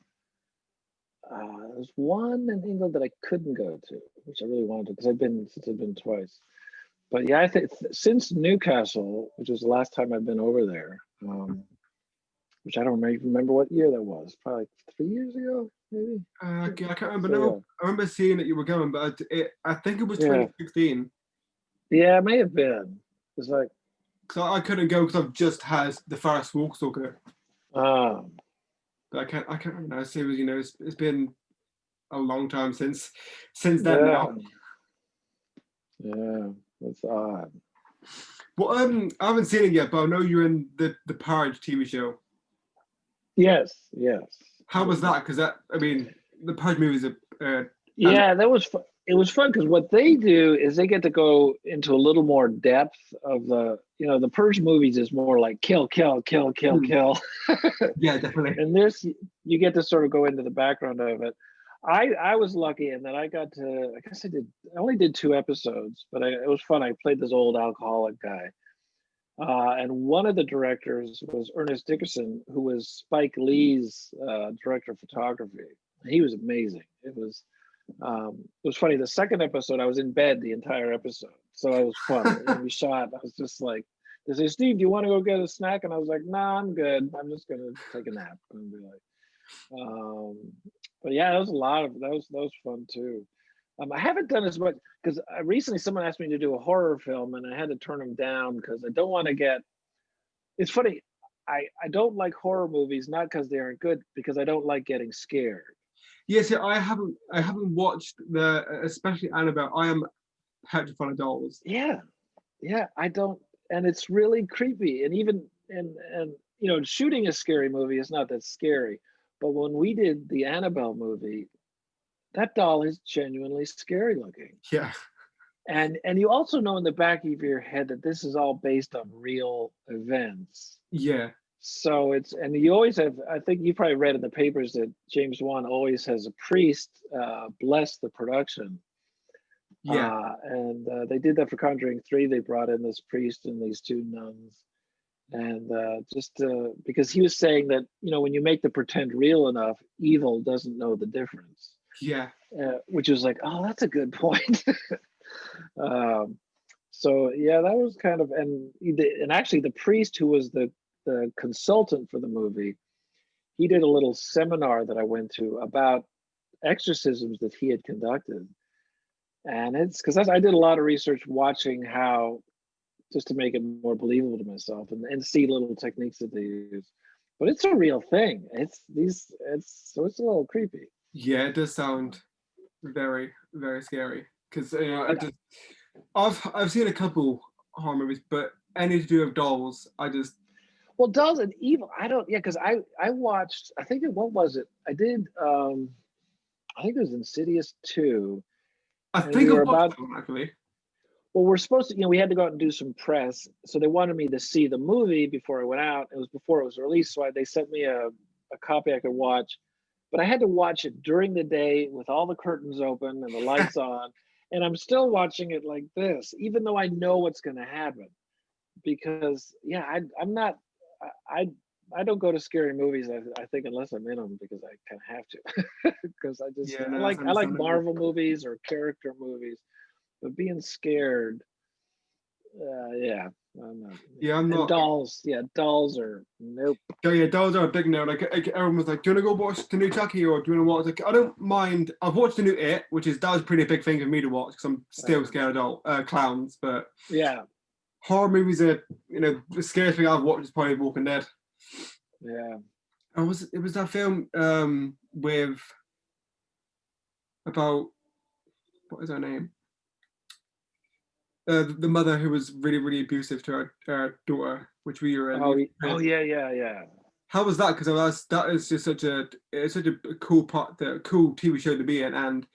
There's one in England that I couldn't go to, which I really wanted to, because I've been twice. But yeah, I think since Newcastle, which was the last time I've been over there, which I don't remember what year that was. Probably like 3 years ago, maybe. I can't remember. So No, I remember seeing that you were going, but I think it was yeah, 2016. yeah, it may have been. It's like, So I couldn't go because I've just had the first Walkstalker. um, But I can't remember now. So it was, it's been a long time since then yeah, now. yeah, that's odd. Well, I haven't seen it yet, but I know you're in the Purge TV show. Yes, yes. How was that? Because the Purge movies are. Yeah, that was fun. It was fun because what they do is they get to go into a little more depth of the Purge movies is more like kill, kill, kill, kill, kill. Yeah, definitely. And this, you get to sort of go into the background of it. I was lucky in that I got to, I guess I only did 2 episodes, but it was fun. I played this old alcoholic guy. And one of the directors was Ernest Dickerson, who was Spike Lee's director of photography. He was amazing. It was funny. The second episode, I was in bed the entire episode, so it was fun. When we shot, I was just like, "They say, Steve, do you want to go get a snack?" And I was like, "Nah, I'm good. I'm just gonna take a nap." And be like, but yeah, that was fun too. I haven't done as much because recently someone asked me to do a horror film, and I had to turn them down because I don't want to get. It's funny. I don't like horror movies, not because they aren't good, because I don't like getting scared. Yes, yeah, I haven't watched the especially Annabelle. I am petrified of dolls. Yeah, yeah, I don't, and it's really creepy. And even and you know, shooting a scary movie is not that scary, but when we did the Annabelle movie, that doll is genuinely scary looking. Yeah, And you also know in the back of your head that this is all based on real events. yeah, So it's, and you always have, I think you probably read in the papers that James Wan always has a priest bless the production. yeah, And they did that for Conjuring 3. They brought in this priest and these two nuns. And just because he was saying that, you know, when you make the pretend real enough, evil doesn't know the difference. yeah, Which is like, oh, that's a good point. um, so yeah, that was kind of, and actually the priest who was the consultant for the movie, he did a little seminar that I went to about exorcisms that he had conducted. And it's because I did a lot of research watching how, just to make it more believable to myself, and see little techniques that they use. But it's a real thing. It's a little creepy. yeah. It does sound very, very scary because you know And I've seen a couple horror movies, but any to do with dolls, I just well, Dolls and Evil, I don't, yeah, because I watched, I think what was it? I think it was Insidious 2, I and think we I've were watched about, that one actually. well, we're supposed to, you know, we had to go out and do some press. So they wanted me to see the movie before I went out. It was before it was released. So they sent me a copy I could watch, but I had to watch it during the day with all the curtains open and the lights on. And I'm still watching it like this, even though I know what's going to happen. Because yeah, I'm not, I, I don't go to scary movies. I think unless I'm in them because I kind of have to, because Yeah, I no, that's like understandable. Marvel movies or character movies, but being scared, yeah, I'm not. Yeah, I'm And not. dolls, yeah, dolls are nope. Oh yeah, dolls are a big no. Like everyone was like, "Do you want to go watch the new Chucky or do you want to watch?" Like, I don't mind. I've watched the new It, which is that was a pretty big thing for me to watch because I'm still Uh, scared of clowns. But yeah, horror movies are, you know, the scariest thing I've watched is probably Walking Dead. yeah. I was it was that film with about what is her name? The mother who was really really abusive to her daughter, which we were in. Oh yeah, yeah, yeah. How was that? Because that is just such a it's such a cool part, the cool TV show to be in, and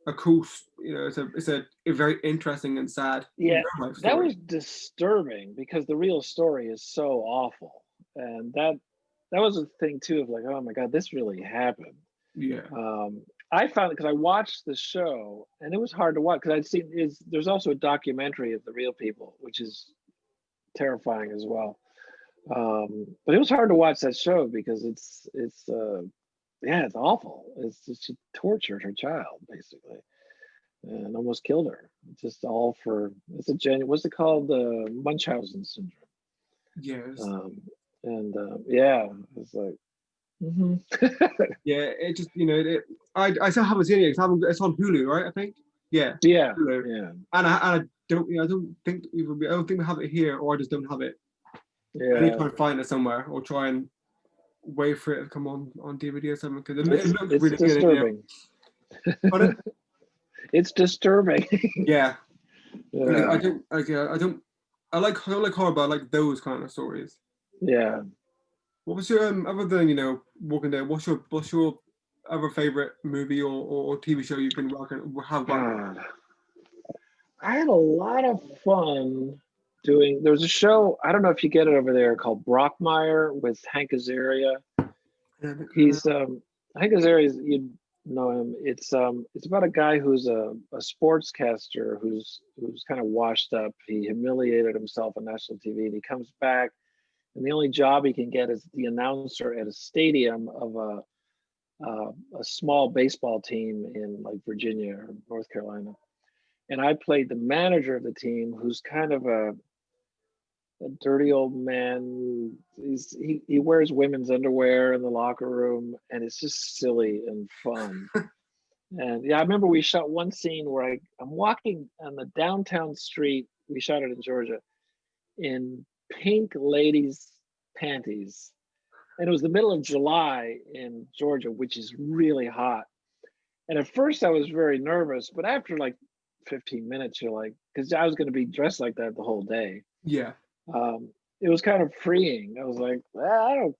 a cool, you know, a very interesting and sad real Yeah, life that story. was disturbing because the real story is so awful, and that was a thing too of like, oh my god, this really happened. Yeah, Um, I found, because I watched the show and it was hard to watch because I'd seen is there's also a documentary of the real people, which is terrifying as well. But it was hard to watch that show because it's yeah, it's awful. It's just, she tortured her child basically and almost killed her. Just all for, it's a genuine, what's it called, the Munchausen syndrome. yes, Um, and yeah, it's like, hmm. yeah. It just, you know, I still haven't seen it. It's on Hulu, right? I think. Yeah, Yeah, Hulu. yeah, And I don't, you know, I don't think we have it here, or I just don't have it. I need to yeah. try and find it somewhere, or try and wait for it to come on DVD or something because it looks It's really good. You know, disturbing. pardon? It's disturbing. Yeah, because Yeah, I don't like horror, but I like those kind of stories. yeah. What was your other than, you know, Walking Dead? What's your other favorite movie or TV show you've been have watched? God, I had a lot of fun doing. There's a show, I don't know if you get it over there, called Brockmire with Hank Azaria. He's Hank Azaria, you know him. It's about a guy who's a sportscaster who's kind of washed up. He humiliated himself on national TV, and he comes back, and the only job he can get is the announcer at a stadium of a small baseball team in like Virginia or North Carolina. And I played the manager of the team, who's kind of a dirty old man. He wears women's underwear in the locker room, and it's just silly and fun. And yeah, I remember we shot one scene where I'm walking on the downtown street. We shot it in Georgia in pink ladies' panties, And it was the middle of July in Georgia, which is really hot. And at first I was very nervous, but after like 15 minutes, you're like, because I was going to be dressed like that the whole day. Yeah. It was kind of freeing. I was like, well, I don't,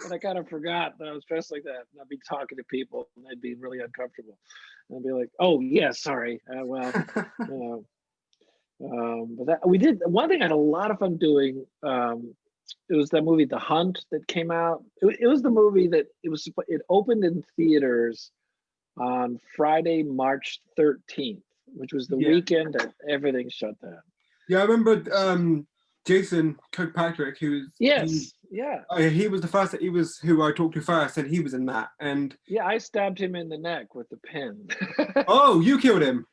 and I kind of forgot that I was dressed like that. And I'd be talking to people and they'd be really uncomfortable. And I'd be like, oh, yeah, sorry. Well, you know, but that, we did one thing I had a lot of fun doing. It was that movie, The Hunt, that came out. It was the movie that it opened in theaters on Friday, March 13th, which was the Yeah. weekend that everything shut down. Yeah, I remember Jason Kirkpatrick, Yes, he was the first that he was who I talked to first, and he was in that. And yeah, I stabbed him in the neck with the pin. oh, you killed him.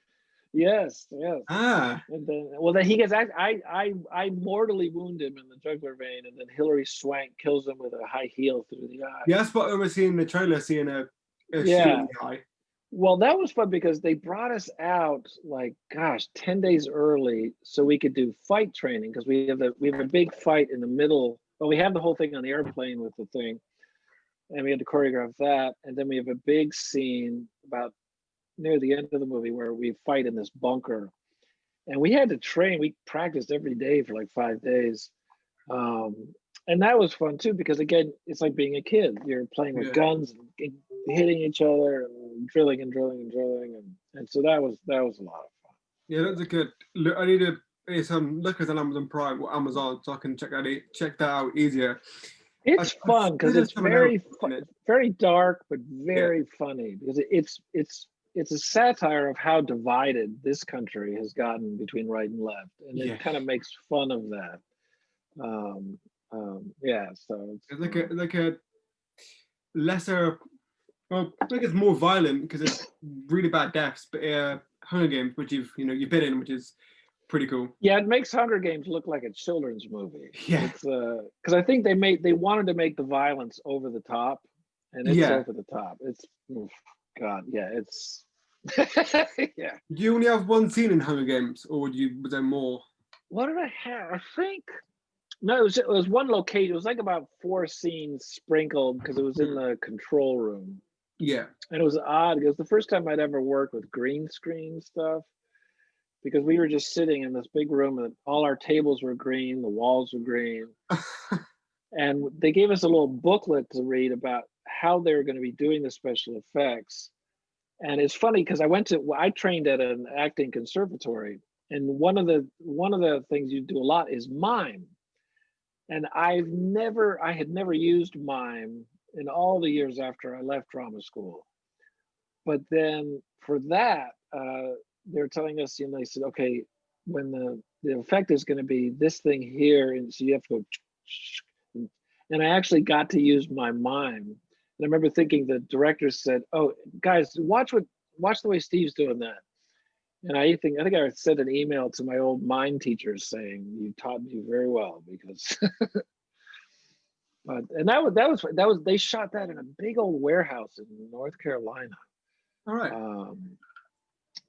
Yes. Ah, And then, well, then he gets. I mortally wound him in the jugular vein, and then Hilary Swank kills him with a high heel through the eye. yeah, that's what I was seeing in the trailer, seeing a Yeah. shield in the eye. Well, that was fun because they brought us out like, gosh, 10 days early so we could do fight training because we have a big fight in the middle. Well, we have the whole thing on the airplane with the thing, and we had to choreograph that, and then we have a big scene about near the end of the movie where we fight in this bunker, and we had to train. We practiced every day for like 5 days, and that was fun too because again, it's like being a kid. You're playing with guns and hitting each other and drilling, and so that was a lot of fun. Yeah, that's a good. Look, I need to look at an Amazon Prime or Amazon so I can check that out easier. It's fun because it's very dark but very funny because it's a satire of how divided this country has gotten between right and left, and it kind of makes fun of that. Yeah, so it's like a lesser. Well, I think it's more violent because it's really bad deaths, but Hunger Games, which you've been in, which is pretty cool. Yeah, it makes Hunger Games look like a children's movie. Yeah, it's because I think they wanted to make the violence over the top, and it's over the top. It's God, yeah, it's yeah. Do you only have one scene in Hunger Games, or was there more? What did I have? I think no, it was one location. It was like about 4 scenes sprinkled because it was in the control room. Yeah. And it was odd. It was the first time I'd ever worked with green screen stuff because we were just sitting in this big room and all our tables were green, the walls were green. And they gave us a little booklet to read about how they were going to be doing the special effects. And it's funny because I trained at an acting conservatory, and one of the things you do a lot is mime. And I had never used mime in all the years after I left drama school. But then for that, they're telling us, they said, okay, when the effect is going to be this thing here, and so you have to go, and I actually got to use my mime. And I remember thinking the director said, oh, guys, watch the way Steve's doing that. And I think I sent an email to my old mime teachers saying, you taught me very well because and that was they shot that in a big old warehouse in North Carolina. All right.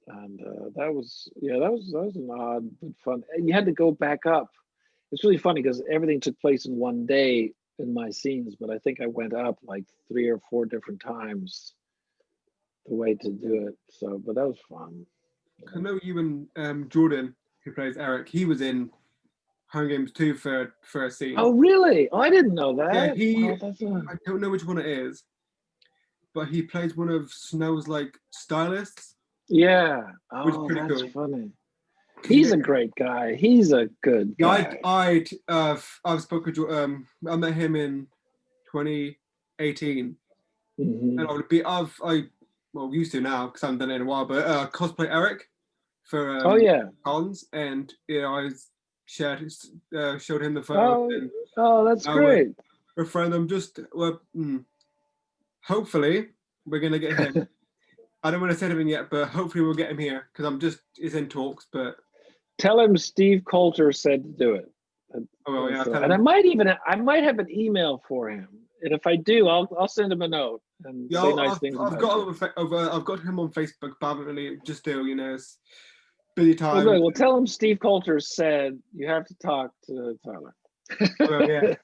And that was an odd but fun. And you had to go back up. It's really funny because everything took place in one day in my scenes, but I think I went up like 3 or 4 different times the way to do it. So, but that was fun. I know you and Jordan, who plays Eric, he was in Hunger Games 2 for a scene. Oh, really? Oh, I didn't know that. Yeah, I don't know which one it is, but he plays one of Snow's like stylists. Yeah. Which is pretty that's cool. funny. He's a great guy. He's a good guy. I've spoken to I met him in 2018, and used to now because I haven't done it in a while, but cosplay Eric for cons, and I showed him the photo. That's great. We're friends. Hopefully we're gonna get him. I don't want to say anything yet, but hopefully we'll get him here because it's in talks. But tell him Steve Coulter said to do it. And I might have an email for him, and if I do, I'll send him a note and say nice things. I've got him on Facebook, but I haven't really just it's busy time. Well, tell him Steve Coulter said you have to talk to Tyler. Well, yeah.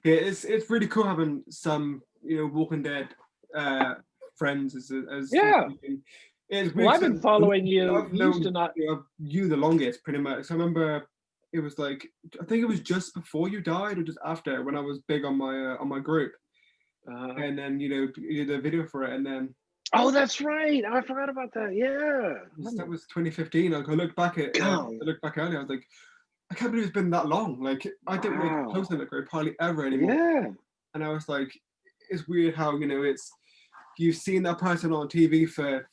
Yeah, it's really cool having some Walking Dead friends as Yeah. it's Well, weird I've 'cause been following you. I've You used to known not. you the longest pretty much. So I remember it was like I think it was just before you died or just after when I was big on my group, and then you did a video for it, and then Oh, that's right. I forgot about that. Yeah. that was 2015. Like I looked back at I God. looked back earlier, I was like, I can't believe it's been that long. Like I don't make posts Wow. on that group hardly ever anymore. Yeah. And I was like, it's weird how it's you've seen that person on TV for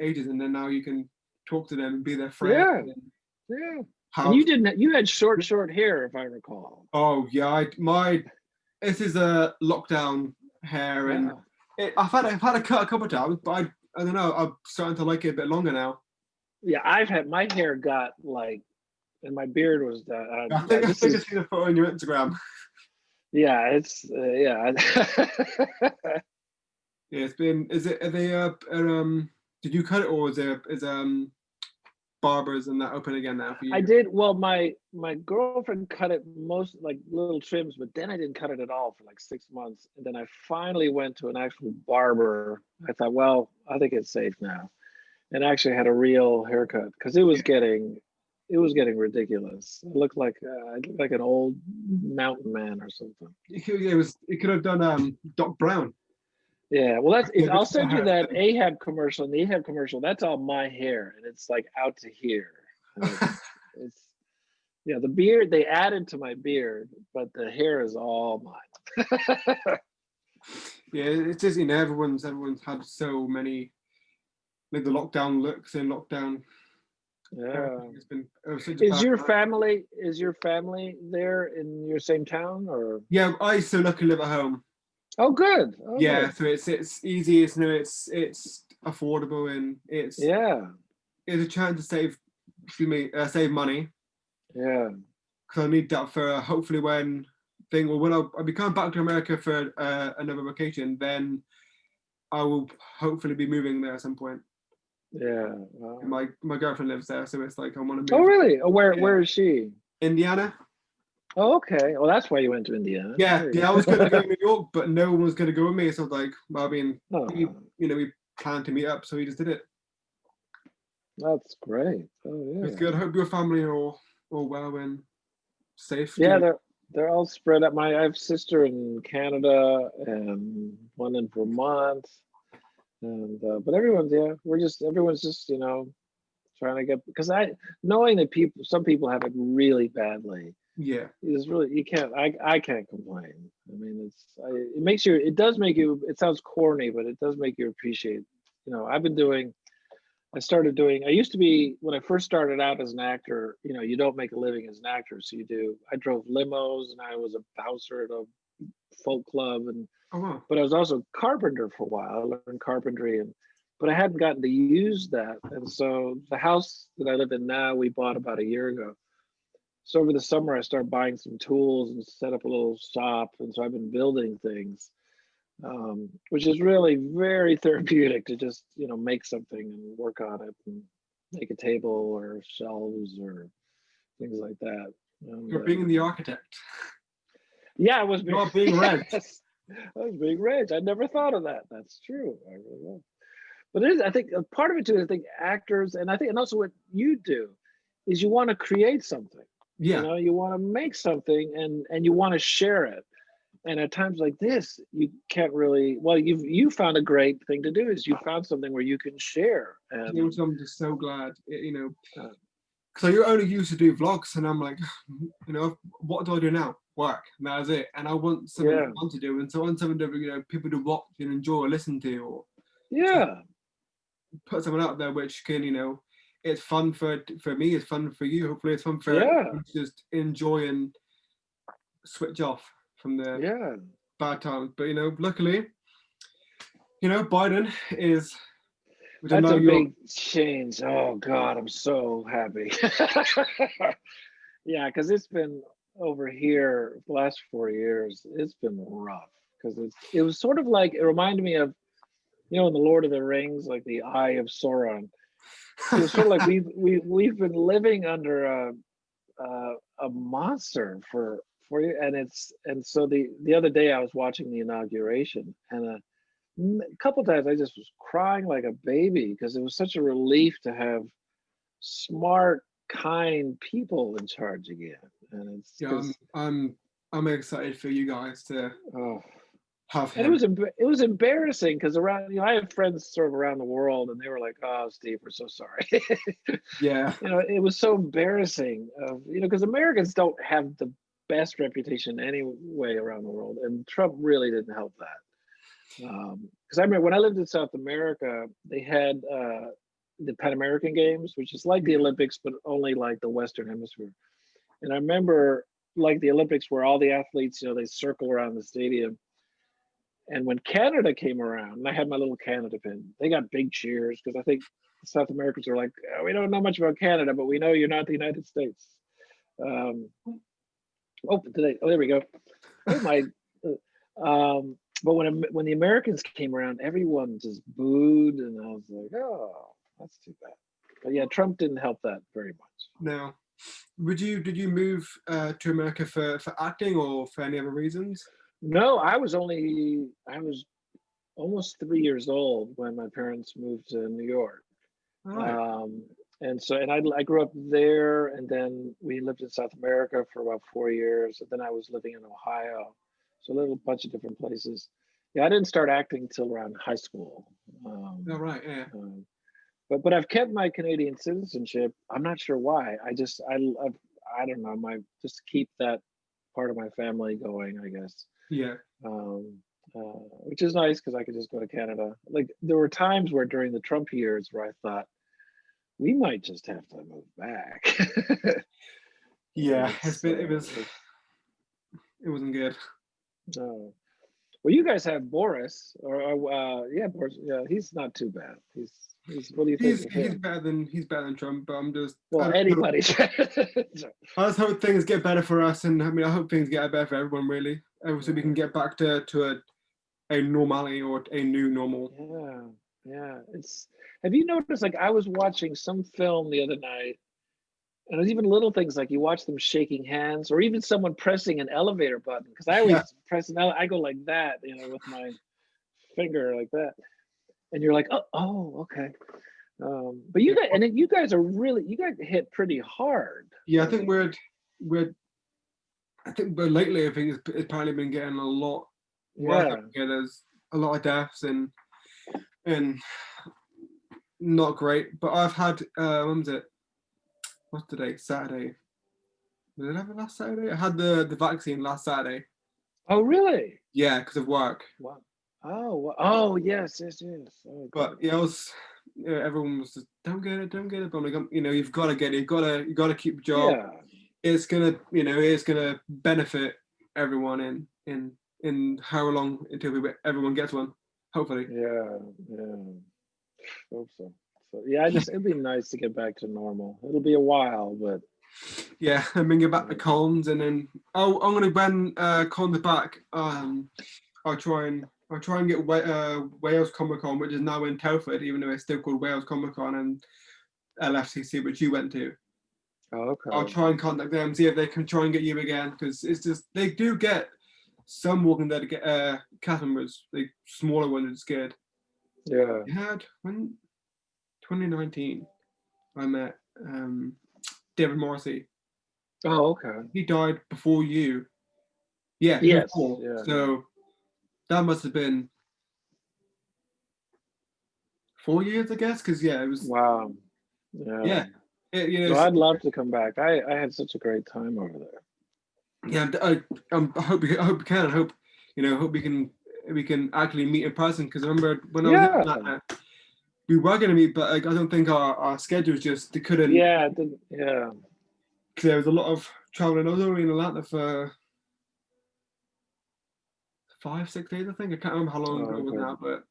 ages, and then now you can talk to them and be their friend Yeah. and Yeah. And have. you didn't. You had short hair, if I recall. Oh yeah, my this is a lockdown hair, and Yeah. I've had a cut a couple of times, but I don't know. I'm starting to like it a bit longer now. Yeah. I've had my hair got like, and my beard was. I This think I've is. seen a photo on your Instagram. Yeah. It's. Yeah. Yeah, it's been. Is it? Are they? Did you cut it, or is barbers and that open again now for I you? did. Well, my girlfriend cut it most like little trims, but then I didn't cut it at all for like 6 months. And then I finally went to an actual barber. I thought, well, I think it's safe now, and I actually had a real haircut because it was getting ridiculous. I looked like an old mountain man or something. It could have done Doc Brown. Yeah, well, Yeah, I'll this send you hair. that Ahab commercial. And the Ahab commercial, that's all my hair, and it's like out to here, and it's yeah, the beard they added to my beard, but the hair is all mine. Yeah, it's just everyone's had so many like the lockdown looks and lockdown Yeah. everything. It was such a Is bad your time. family is your family there in your same town or? Yeah, I so lucky live at home. Oh, good. Oh, Yeah, good. so it's easy. It's affordable, and Yeah. it's a chance to save. Excuse me, save money Yeah. because I need that for hopefully when I'll be coming back to America for another vacation, then I will hopefully be moving there at some point. Yeah. And Wow. my girlfriend lives there, so it's like I want to Oh, move. really? Oh, Yeah, where is she? Indiana. Oh, okay. Well, that's why you went to Indiana. Yeah, There yeah. you I was going to go go. to New York, but no one was going to go with me. So I was like, well, I mean, Oh, we planned to meet up, so we just did it. that's great. It's Oh, good. I hope your family are all well and safe. yeah. Yeah, they're all spread out. I have a sister in Canada and one in Vermont. And but everyone's just trying to get, because I knowing that some people have it really badly Yeah, is really, you can't, I can't complain. I mean, it does make you, it sounds corny, but it does make you appreciate. I used to be, when I first started out as an actor, you don't make a living as an actor, so I drove limos and I was a bouncer at a folk club, and oh wow. but I was also a carpenter for a while. I learned carpentry, but I hadn't gotten to use that. And so the house that I live in now, we bought about a year ago. So over the summer, I started buying some tools and set up a little shop. And so I've been building things, which is really very therapeutic to just, make something and work on it and make a table or shelves or things like that. And You're being the architect. yeah, I was being, You're being Reg. yes, I was being rich. I never thought of that. That's true. I really was. But it is, I think a part of it too, I think actors, and also what you do is you want to create something. Yeah, You want to make something and you want to share it. And at times like this, you can't really, well, you found a great thing to do is you found something where you can share. which I'm just so glad. Uh, Because I only used to do vlogs, and I'm like, what do I do now? Work, and that is it. And I want something yeah, fun to do, and so I want something to people to watch and enjoy or listen to, or just yeah, put something out there which can it's fun for me, it's fun for you. Hopefully, it's fun for yeah, you to just enjoy and switch off from the yeah. bad times. But luckily, Biden is, which I That's know a you're. big change. Oh God, I'm so happy. Yeah, because it's been over here the last 4 years. It's been rough because it was sort of like, it reminded me of, in the Lord of the Rings, like the Eye of Sauron. It was sort of like we've been living under a monster for for you. And so the other day I was watching the inauguration, and a couple times I just was crying like a baby because it was such a relief to have smart, kind people in charge again. And it's Yeah, because I'm excited for you guys to oh, have and it him. was it was embarrassing because around I have friends sort of around the world, and they were like, "Oh, Steve, we're so sorry." Yeah, It was so embarrassing of because Americans don't have the best reputation anyway around the world, and Trump really didn't help that. Because I remember when I lived in South America, they had the Pan American Games, which is like the Olympics, but only like the Western Hemisphere. And I remember like the Olympics where all the athletes, they circle around the stadium. And when Canada came around, and I had my little Canada pin, they got big cheers because I think South Americans are like, "Oh, we don't know much about Canada, but we know you're not the United States." Um, oh, there we go. Oh my. But when the Americans came around, everyone just booed, and I was like, "Oh, that's too bad." But yeah, Trump didn't help that very much. now, did you move to America for acting or for any other reasons? No, I was almost 3 years old when my parents moved to New York. All right. Um, and I grew up there, and then we lived in South America for about 4 years, and then I was living in Ohio, so a little bunch of different places. Yeah, I didn't start acting till around high school. All right. Yeah. Um, but I've kept my Canadian citizenship. I'm not sure why. I don't know. My just to keep that part of my family going, I guess. Yeah. Um, which is nice because I could just go to Canada. Like there were times where during the Trump years where I thought we might just have to move back. And Yeah. It wasn't good. uh, well, you guys have Boris, yeah, Boris. Yeah, he's not too bad. He's. What do you think of him? He's better than Trump, but I Well, just hope, anybody's. I just hope things get better for us, and I mean I hope things get better for everyone really, so we can get back to a normality or a new normal. Yeah, yeah. Have you noticed? Like, I was watching some film the other night, and there's even little things like you watch them shaking hands, or even someone pressing an elevator button. Because I Yeah. always I go like that, with my finger like that, and you're like, oh, okay. But you Yeah. guys, and then you guys hit pretty hard. Yeah. Like, I think, but lately I think it's apparently been getting a lot worse. yeah. Yeah, there's a lot of deaths and not great. But I've had when was it? What's today? Saturday. Did I have it last Saturday? I had the vaccine last Saturday. Oh, really? Yeah, because of work. Wow. Oh, yes, yes, yes. Oh, But good. yeah, everyone was just don't get it, don't get it. But I'm like, you've got to get it. You got to keep the job. Yeah. It's gonna benefit everyone in how long until everyone gets one. Hopefully. Yeah, yeah. Hope so. So yeah, it'd be nice to get back to normal. It'll be a while, but Yeah, and then get back to cons, and then I'm gonna when cons are back. I'll try and get Wales Comic Con, which is now in Telford, even though it's still called Wales Comic Con and LFCC, which you went to. I'll okay. try and contact them, see if they can try and get you again, because it's just they do get some Walking Dead get cast members, the smaller ones, it's good. Yeah. You had when 2019, I met David Morrissey. Oh, okay. He died before you. Yeah, Yes. before. Yeah. So that must have been 4 years, I guess, because yeah, it was Wow. Yeah. yeah, No, I'd love to come back. I had such a great time over there. yeah. I hope I hope we can. I hope hope we can actually meet in person. Because I remember when I was in Yeah. Atlanta, we were going to meet, but like, I don't think our schedules just they couldn't. Yeah. It didn't, yeah. Because there was a lot of traveling. I was only in Atlanta for 5 6 days, I think. I can't remember how long ago Oh, it was okay. now, but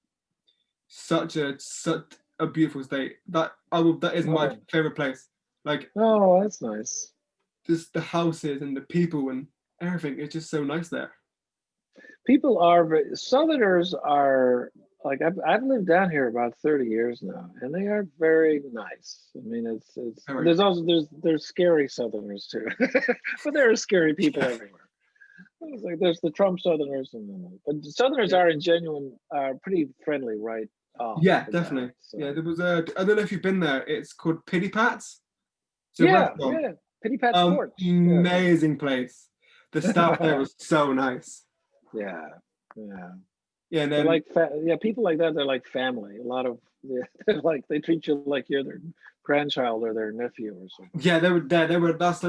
such a beautiful state. That is my Oh. favorite place. Like Oh, that's nice. just the houses and the people and everything. It's just so nice there. Southerners are like I've lived down here about 30 years now, and they are very nice. I mean, Very. there's also there's scary Southerners too, but there are scary people everywhere. It's like there's the Trump Southerners, but the Southerners Yeah, are in genuine, pretty friendly right off yeah, the bat. definitely. Yeah, So there was a. I don't know if you've been there. It's called Pity Pat's. It's a yeah, restaurant. yeah. Pity Pat's Porch. Yeah, Amazing place. The staff there was so nice. yeah, yeah. Yeah, and They're then like yeah, people like that. They're like family. A lot of they're like they treat you like you're their grandchild or their nephew or something. yeah, they were there. They were. That's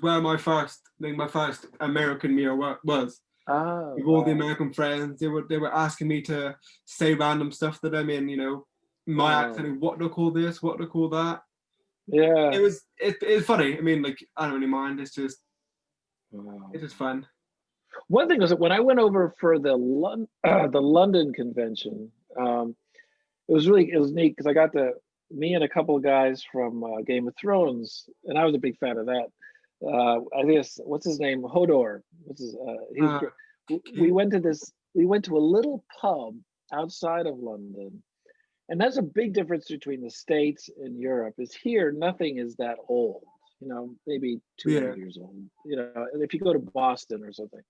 where my first American meal was. Ah, With all the wow. American friends, they were asking me to say random stuff that I'm in. My accent. Oh, What do I call this? What do I call that? yeah. It's funny. I mean, like I don't really mind. Wow. It's just fun. One thing was that when I went over for the London convention, it was neat because I got to me and a couple of guys from Game of Thrones, and I was a big fan of that. I guess what's his name, Hodor. He was Uh, great. We Keith? went to this. We went to a little pub outside of London, and that's a big difference between the States and Europe. Is here nothing is that old. Maybe Yeah. 200 years old. And if you go to Boston or something.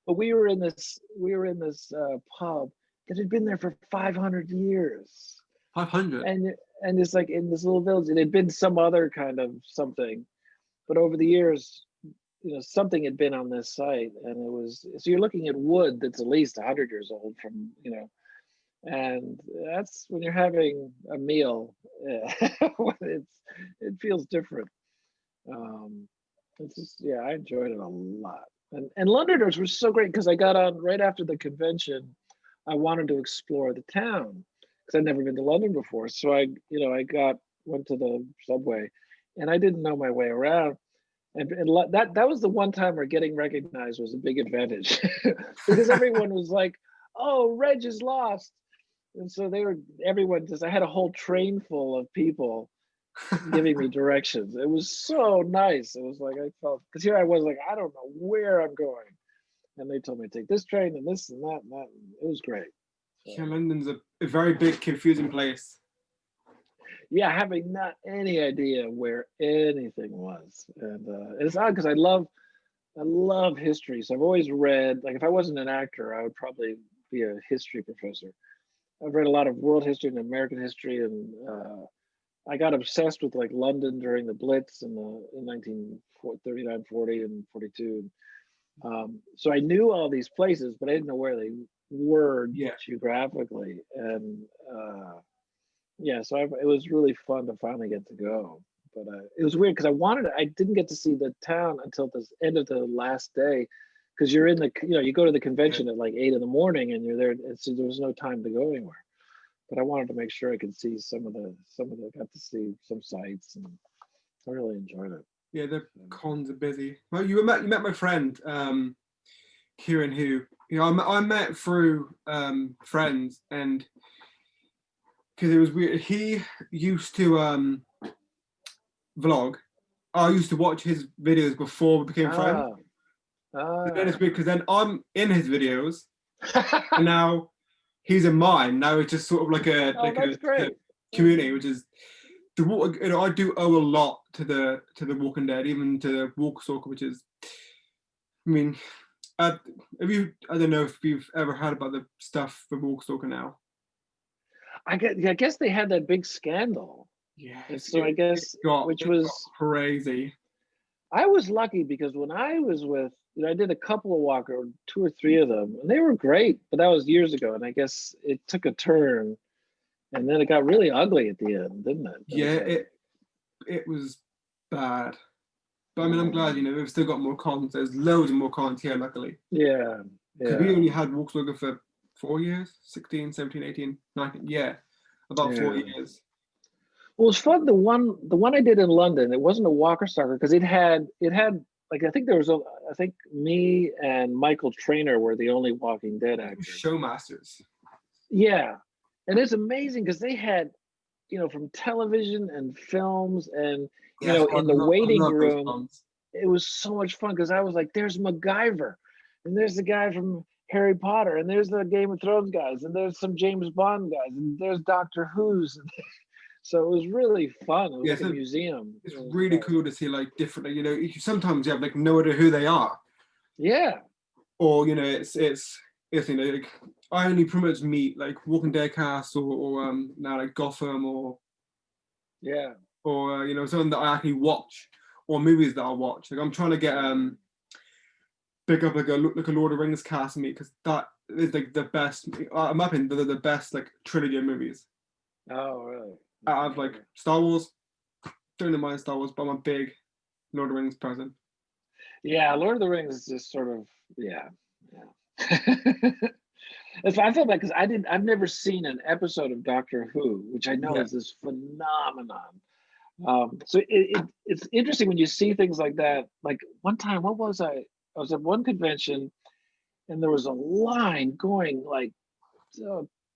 But we were in this pub that had been there for 500 years, 500. and it's like in this little village. It had been some other kind of something, but over the years, something had been on this site, and it was. So you're looking at wood that's at least 100 years old and that's when you're having a meal. It feels different. Um, it's just yeah, I enjoyed it a lot. And Londoners were so great because I got on right after the convention. I wanted to explore the town because I'd never been to London before. So I went to the subway, and I didn't know my way around. And that was the one time where getting recognized was a big advantage because everyone was like, "Oh, Reg is lost," and so everyone just. I had a whole train full of people giving me directions. It was so nice. It was like I felt because here I was like I don't know where I'm going, and they told me to take this train and this and that and that. And it was great. Yeah, So London's a very big, confusing place. yeah, having not any idea where anything was, and it's odd because I love history. So I've always read like if I wasn't an actor, I would probably be a history professor. I've read a lot of world history and American history, and I got obsessed with like London during the Blitz in 1939, 40, and 42. So I knew all these places, but I didn't know where they were Yeah. geographically. And yeah, so it was really fun to finally get to go. But it was weird because I didn't get to see the town until the end of the last day because you go to the Yeah. convention at like 8 in the morning and you're there. So there was no time to go anywhere. But I wanted to make sure I could see got to see some sites, and I really enjoyed it. Yeah, the So, cons are busy. Well, you met my friend, Kieran, who I met through friends, and because it was weird. He used to vlog. I used to watch his videos before we became friends. ah, But then it's ah. weird because then I'm in his videos, and now he's in mine. Now it's just sort of like a Oh, like that's a great. That's community, great. which is the walk. I do owe a lot to the Walking Dead, even to Walker Stalker, which is. I mean, have you? I don't know if you've ever heard about the stuff for Walker Stalker now. I guess they had that big scandal, and Yes, so I it guess got which it got was crazy. I was lucky because when I was with I did a couple of Walker, two or three of them, and they were great. But that was years ago, and I guess it took a turn, and then it got really ugly at the end, didn't it? It Yeah, was like, it was bad. But I mean, I'm glad, um, we've still got more cons. There's loads of more cons here, luckily. yeah, Because we yeah, only had Volkswagen for 4 years, 16, 17, 18, 19. Yeah, about four yeah. years. Well, it was fun. The one I did in London, it wasn't a Walker Stalker because it had like I think me and Michael Trainer were the only Walking Dead actors. Showmasters. Yeah, and it's amazing because they had from television and films and Yes, I in the love, I waiting love those room. cons. It was so much fun because I was like, there's MacGyver, and there's the guy from Harry Potter, and there's the Game of Thrones guys, and there's some James Bond guys, and there's Doctor Who's. So it was really fun. It was Yeah, like a so museum. it's It was really fun. cool to see like different. Sometimes you have like no idea who they are. Yeah, or it's like I only pretty much meet like Walking Dead cast or now like Gotham yeah. or something that I actually watch or movies that I watch. Like I'm trying to get pick up like a Lord of the Rings cast and meet because that is like the best. I'm up in the best like trilogy of movies. Oh, really? I have like Star Wars. Don't mind Star Wars, but I'm a big Lord of the Rings person. Yeah, Lord of the Rings is just sort of, yeah, yeah. That's why I felt like, because I've never seen an episode of Doctor Who, which I know Yeah, is this phenomenon. So it's interesting when you see things like that. Like one time, what was I? I was at one convention and there was a line going like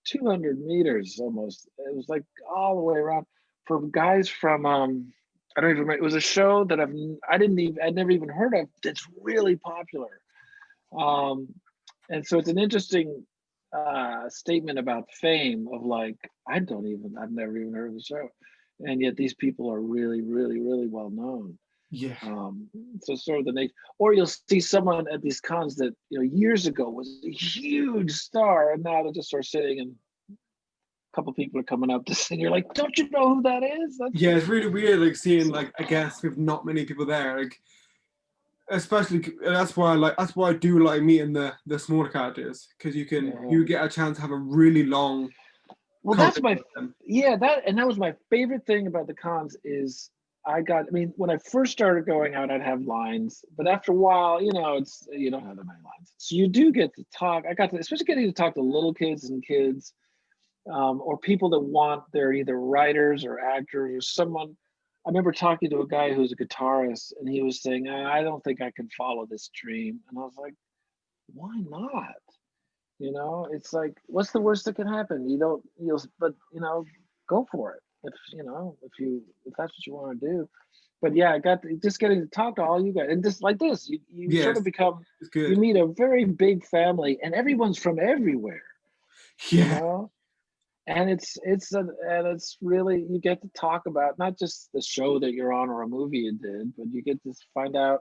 200 meters almost. It was like all the way around for guys from I don't even remember. It was a show that I'd never even heard of. That's really popular. Um, and so it's an interesting statement about fame of like I've never even heard of the show, and yet these people are really, really, really well known. yeah, Um, so sort of the nature, or you'll see someone at these cons that years ago was a huge star, and now they're just sort of sitting, and a couple people are coming up to sing. You're like, don't you know who that is? That's yeah. It's really weird like seeing like I guess with not many people there. Like especially that's why I do like meeting the smaller characters because yeah. you get a chance to have a really long Well, that's conversation my with them. yeah, that was my favorite thing about the cons is I mean, when I first started going out, I'd have lines, but after a while, it's you don't have that many lines. So you do get to talk. I got to, especially getting to talk to little kids and kids, or people that they're either writers or actors or someone. I remember talking to a guy who's a guitarist, and he was saying, I don't think I can follow this dream. And I was like, why not? It's like, what's the worst that can happen? You don't, but go for it. If that's what you want to do. But yeah, just getting to talk to all you guys, and just like this, you sort Yes, of become, it's you good. meet a very big family, and everyone's from everywhere, you Yeah, know, and it's really, you get to talk about not just the show that you're on or a movie you did, but you get to find out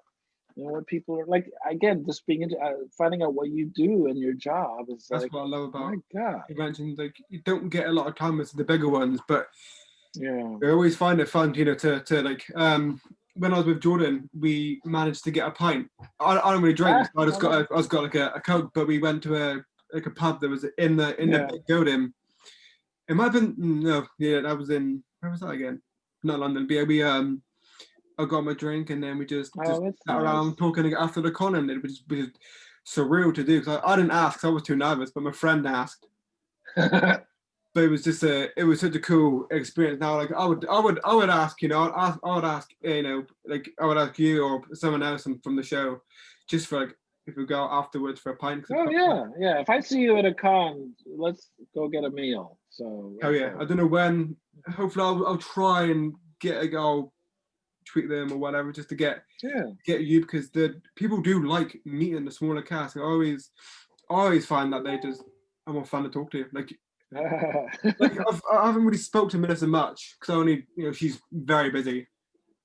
what people are like. Again, just being into finding out what you do in your job is that's like, what I love my about God. conventions. Like you don't get a lot of time with the bigger ones, but Yeah. I always find it fun, to like when I was with Jordan, we managed to get a pint. I don't really drink, so I just got like a Coke, but we went to a pub that was in the Yeah. big building. It might have been no, yeah, that was in where was that again? Not London. But yeah, I got my drink and then we just Oh, that's sat around nice. talking after the con, and it was surreal to do because I didn't ask, 'cause I was too nervous, but my friend asked. But it was such a cool experience. Now, like I would ask, I would ask, like I would ask you or someone else from the show, just for like if we go afterwards for a pint. Oh yeah, yeah. If I see you at a con, let's go get a meal. So Oh that's yeah, I all. don't know when. Hopefully, I'll try and get a go, tweet them or whatever, just to Yeah. get you because the people do like meeting the smaller cast. I always find that they just are more fun to talk to. Like I haven't really spoke to Melissa much because I only she's very busy.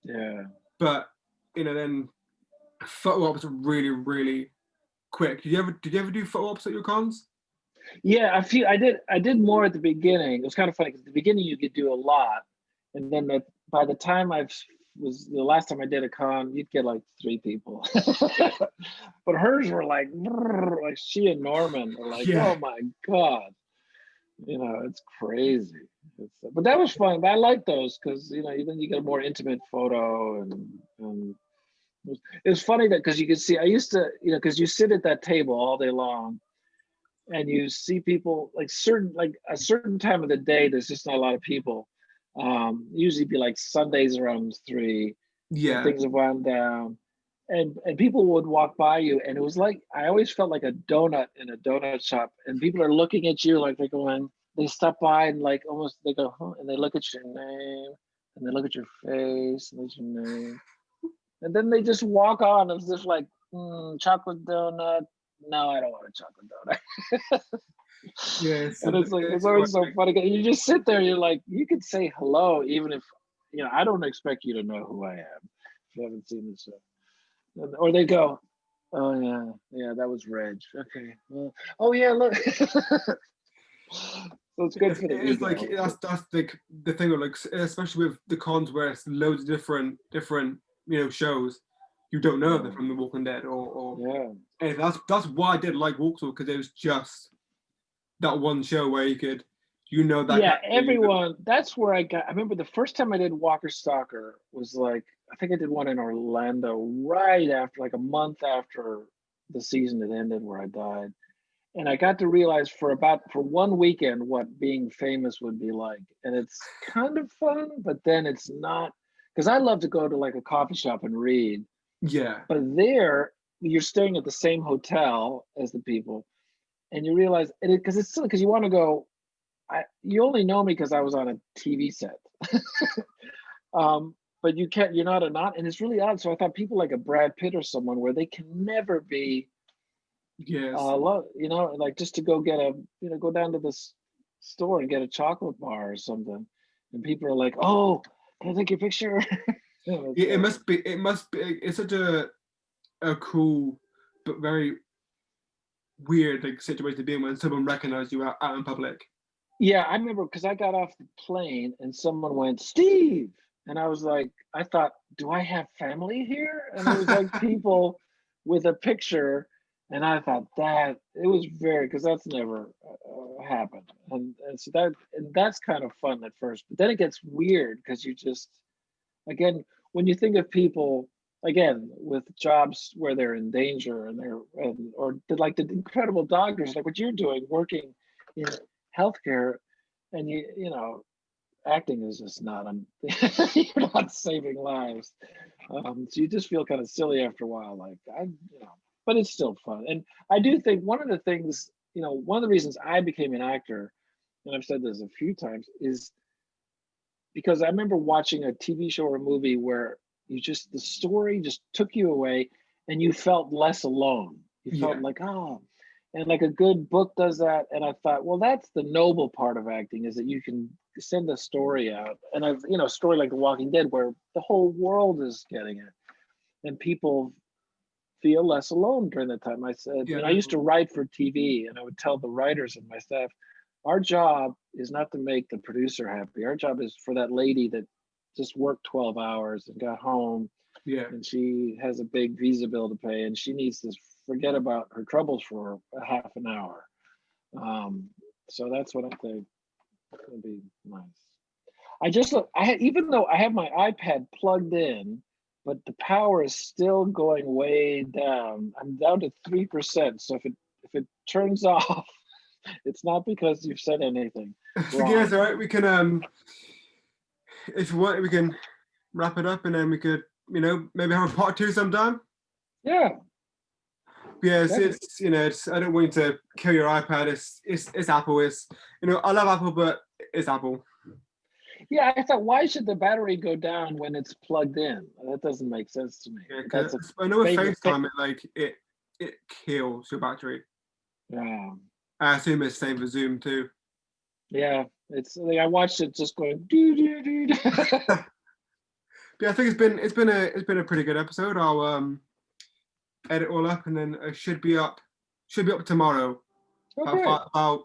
Yeah. But then photo ops are really really quick. Did you ever do photo ops at your cons? Yeah, I did more at the beginning. It was kind of funny because at the beginning you could do a lot, and then by the time was the last time I did a con, you'd get like three people. But hers were like, brrr, like she and Norman are like, Yeah, oh my God, it's crazy. But that was fun. I like those because then you get a more intimate photo, and it was funny that because you could see, I used to, because you sit at that table all day long and you see people like a certain time of the day, there's just not a lot of people. Usually be like Sundays around 3 when yeah, things have wound down. And people would walk by you, and it was like I always felt like a donut in a donut shop, and people are looking at you like they're going. They stop by and like almost they go, huh? And they look at your name, and they look at your face, and there's your name, and then they just walk on as if like chocolate donut. No, I don't want a chocolate donut. yeah. And it's like it's always so funny. You just sit there, you're like, you could say hello, even if I don't expect you to know who I am if you haven't seen the show. Or they go, Oh yeah, yeah, that was Reg. Okay. Well, oh yeah, look. So it's good for the It's like ego. that's the thing with like especially with the cons where it's loads of different shows. You don't know if they're Yeah, from The Walking Dead or yeah, anything. That's why I did like Walksall, because it was just that one show where you know that yeah. character. Everyone. That's where I got. I remember the first time I did Walker Stalker was like I think I did one in Orlando right after like a month after the season had ended where I died. And I got to realize for one weekend what being famous would be like. And it's kind of fun, but then it's not because I love to go to like a coffee shop and read. Yeah, But there you're staying at the same hotel as the people, and you realize it because it's silly because you want to go. You only know me because I was on a TV set. But you can't. You're not a not, and it's really odd. So I thought people like a Brad Pitt or someone where they can never be yes, like just to go get go down to this store and get a chocolate bar or something, and people are like, "Oh, can I take your picture?" It's it like, must be. It must be. It's such a cool but very weird like situation to be in when someone recognizes you out in public. yeah, I remember because I got off the plane and someone went, "Steve," and I was like, I thought, "Do I have family here?" And it was like people with a picture, and I thought that it was very because that's never happened, and so that's kind of fun at first, but then it gets weird because you just again, when you think of people again with jobs where they're in danger and or like the incredible doctors, like what you're doing, working in healthcare, and acting is just not you're not saving lives. So you just feel kind of silly after a while, like but it's still fun. And I do think one of the things, one of the reasons I became an actor, and I've said this a few times, is because I remember watching a TV show or a movie where the story just took you away and you felt less alone. You felt Yeah, like, oh, and like a good book does that. And I thought, well, that's the noble part of acting is that you can send a story out. And a story like The Walking Dead where the whole world is getting it and people feel less alone during that time. I said, yeah, I used to definitely. write for TV and I would tell the writers and my staff, our job is not to make the producer happy. Our job is for that lady that just worked 12 hours and got home Yeah, and she has a big visa bill to pay and she needs to forget about her troubles for a half an hour. Um, so that's what I think would be nice. I just look. Even though I have my iPad plugged in, but the power is still going way down. I'm down to 3%. So if it turns off, it's not because you've said anything yes, wrong. all right. We can if you want, we can wrap it up, and then we could maybe have a part two sometime. Yeah, Yeah, definitely. it's I don't want you to kill your iPad. It's Apple. I love Apple, but it's Apple. Yeah, I thought why should the battery go down when it's plugged in? That doesn't make sense to me. Yeah, But 'cause that's a I know with favorite. FaceTime it kills your battery. Yeah, I assume it's the same for Zoom too. yeah. It's like I watched it just going doo doo doo. Yeah, I think it's been a pretty good episode. I'll edit all up, and then it should be up tomorrow Okay. about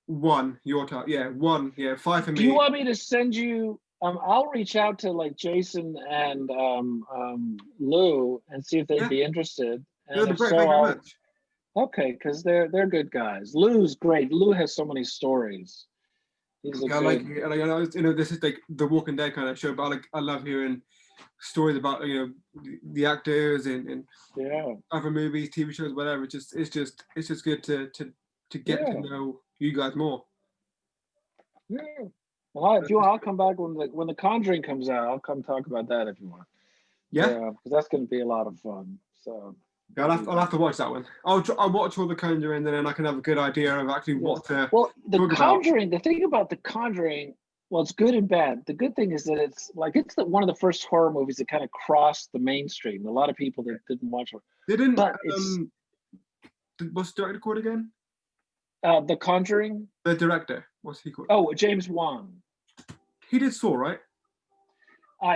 1 your time. Yeah, 1. Yeah, 5 for Do you me. want me to send you? I'll reach out to like Jason and Lou and see if they'd Yeah, be interested. And that'd be if great. Thank so, you very I'll much. okay because they're good guys. Lou's great. Lou has so many stories. He's a Yeah, I like good. it. Like, this is like the Walking Dead kind of show, but I love hearing stories about the actors and Yeah, other movies, TV shows, whatever. It's just good to get to yeah, know you guys more. yeah. Well, if you want, I'll come back when the Conjuring comes out. I'll come talk about that if you want. Yeah, Yeah, because that's going to be a lot of fun. So yeah. we'll do I'll have that. to watch that one. I'll watch all the Conjuring, and then I can have a good idea of actually Yeah. what to Well, The talk about. Conjuring, the thing about The Conjuring, well, it's good and bad. The good thing is that one of the first horror movies that kind of crossed the mainstream. A lot of people that didn't watch it, Didn't but it's what's the director called again? The Conjuring. The director, what's he called? Oh, James Wan. He did Saw, right?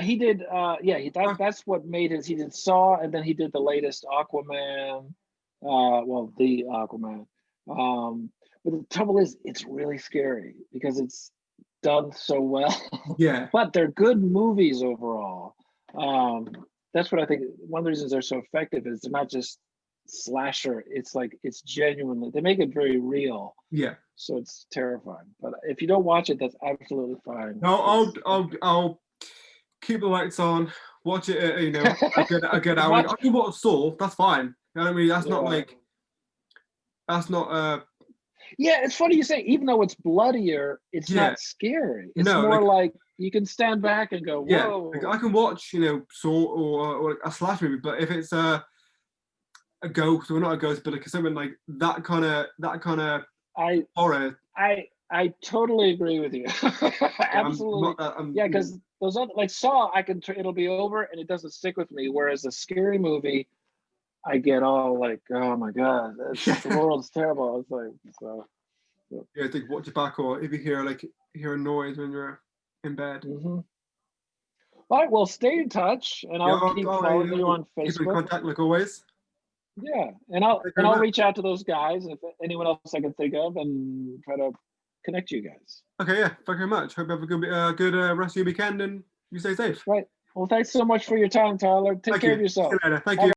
He did. Yeah, Uh, that's what made his. He did Saw, and then he did the latest Aquaman. Well, the Aquaman. But the trouble is, it's really scary because it's done so well. yeah, But they're good movies overall. Um, that's what I think. One of the reasons they're so effective is they're not just slasher. It's like it's genuinely. They make it very real, yeah. so it's terrifying. But if you don't watch it, that's absolutely fine. No, It's I'll keep the lights on, watch it. You know, a good hour. watch. I can watch Saw. That's fine. You know what I mean? That's not Yeah. like that's not Yeah, it's funny you say, even though it's bloodier, it's yeah. not scary. It's No, more like like you can stand back and go, yeah. Like whoa. I can watch, you know, Saw or a slash movie, but if it's a ghost or not a ghost, but like something like that kind of I horror. I totally agree with you. Yeah, I'm Absolutely. not that. I'm Yeah, because those other like Saw, I can it'll be over and it doesn't stick with me. Whereas a scary movie, I get all like, oh my God, that's the yeah. world's terrible. It's like so. Yeah, I think watch it back or if you hear a noise when you're in bed. Mm-hmm. All right, well, stay in touch and Yeah, I'll keep you following you know, on keep in Facebook. contact like always. Yeah, Thank you and very I'll much. reach out to those guys if anyone else I can think of and try to connect you guys. Okay, yeah, thank you very much. Hope you have a good rest of your weekend and you stay safe. Right. Well, thanks so much for your time, Tyler. Take Thank care you. of See you yourself. later. Thank Have you.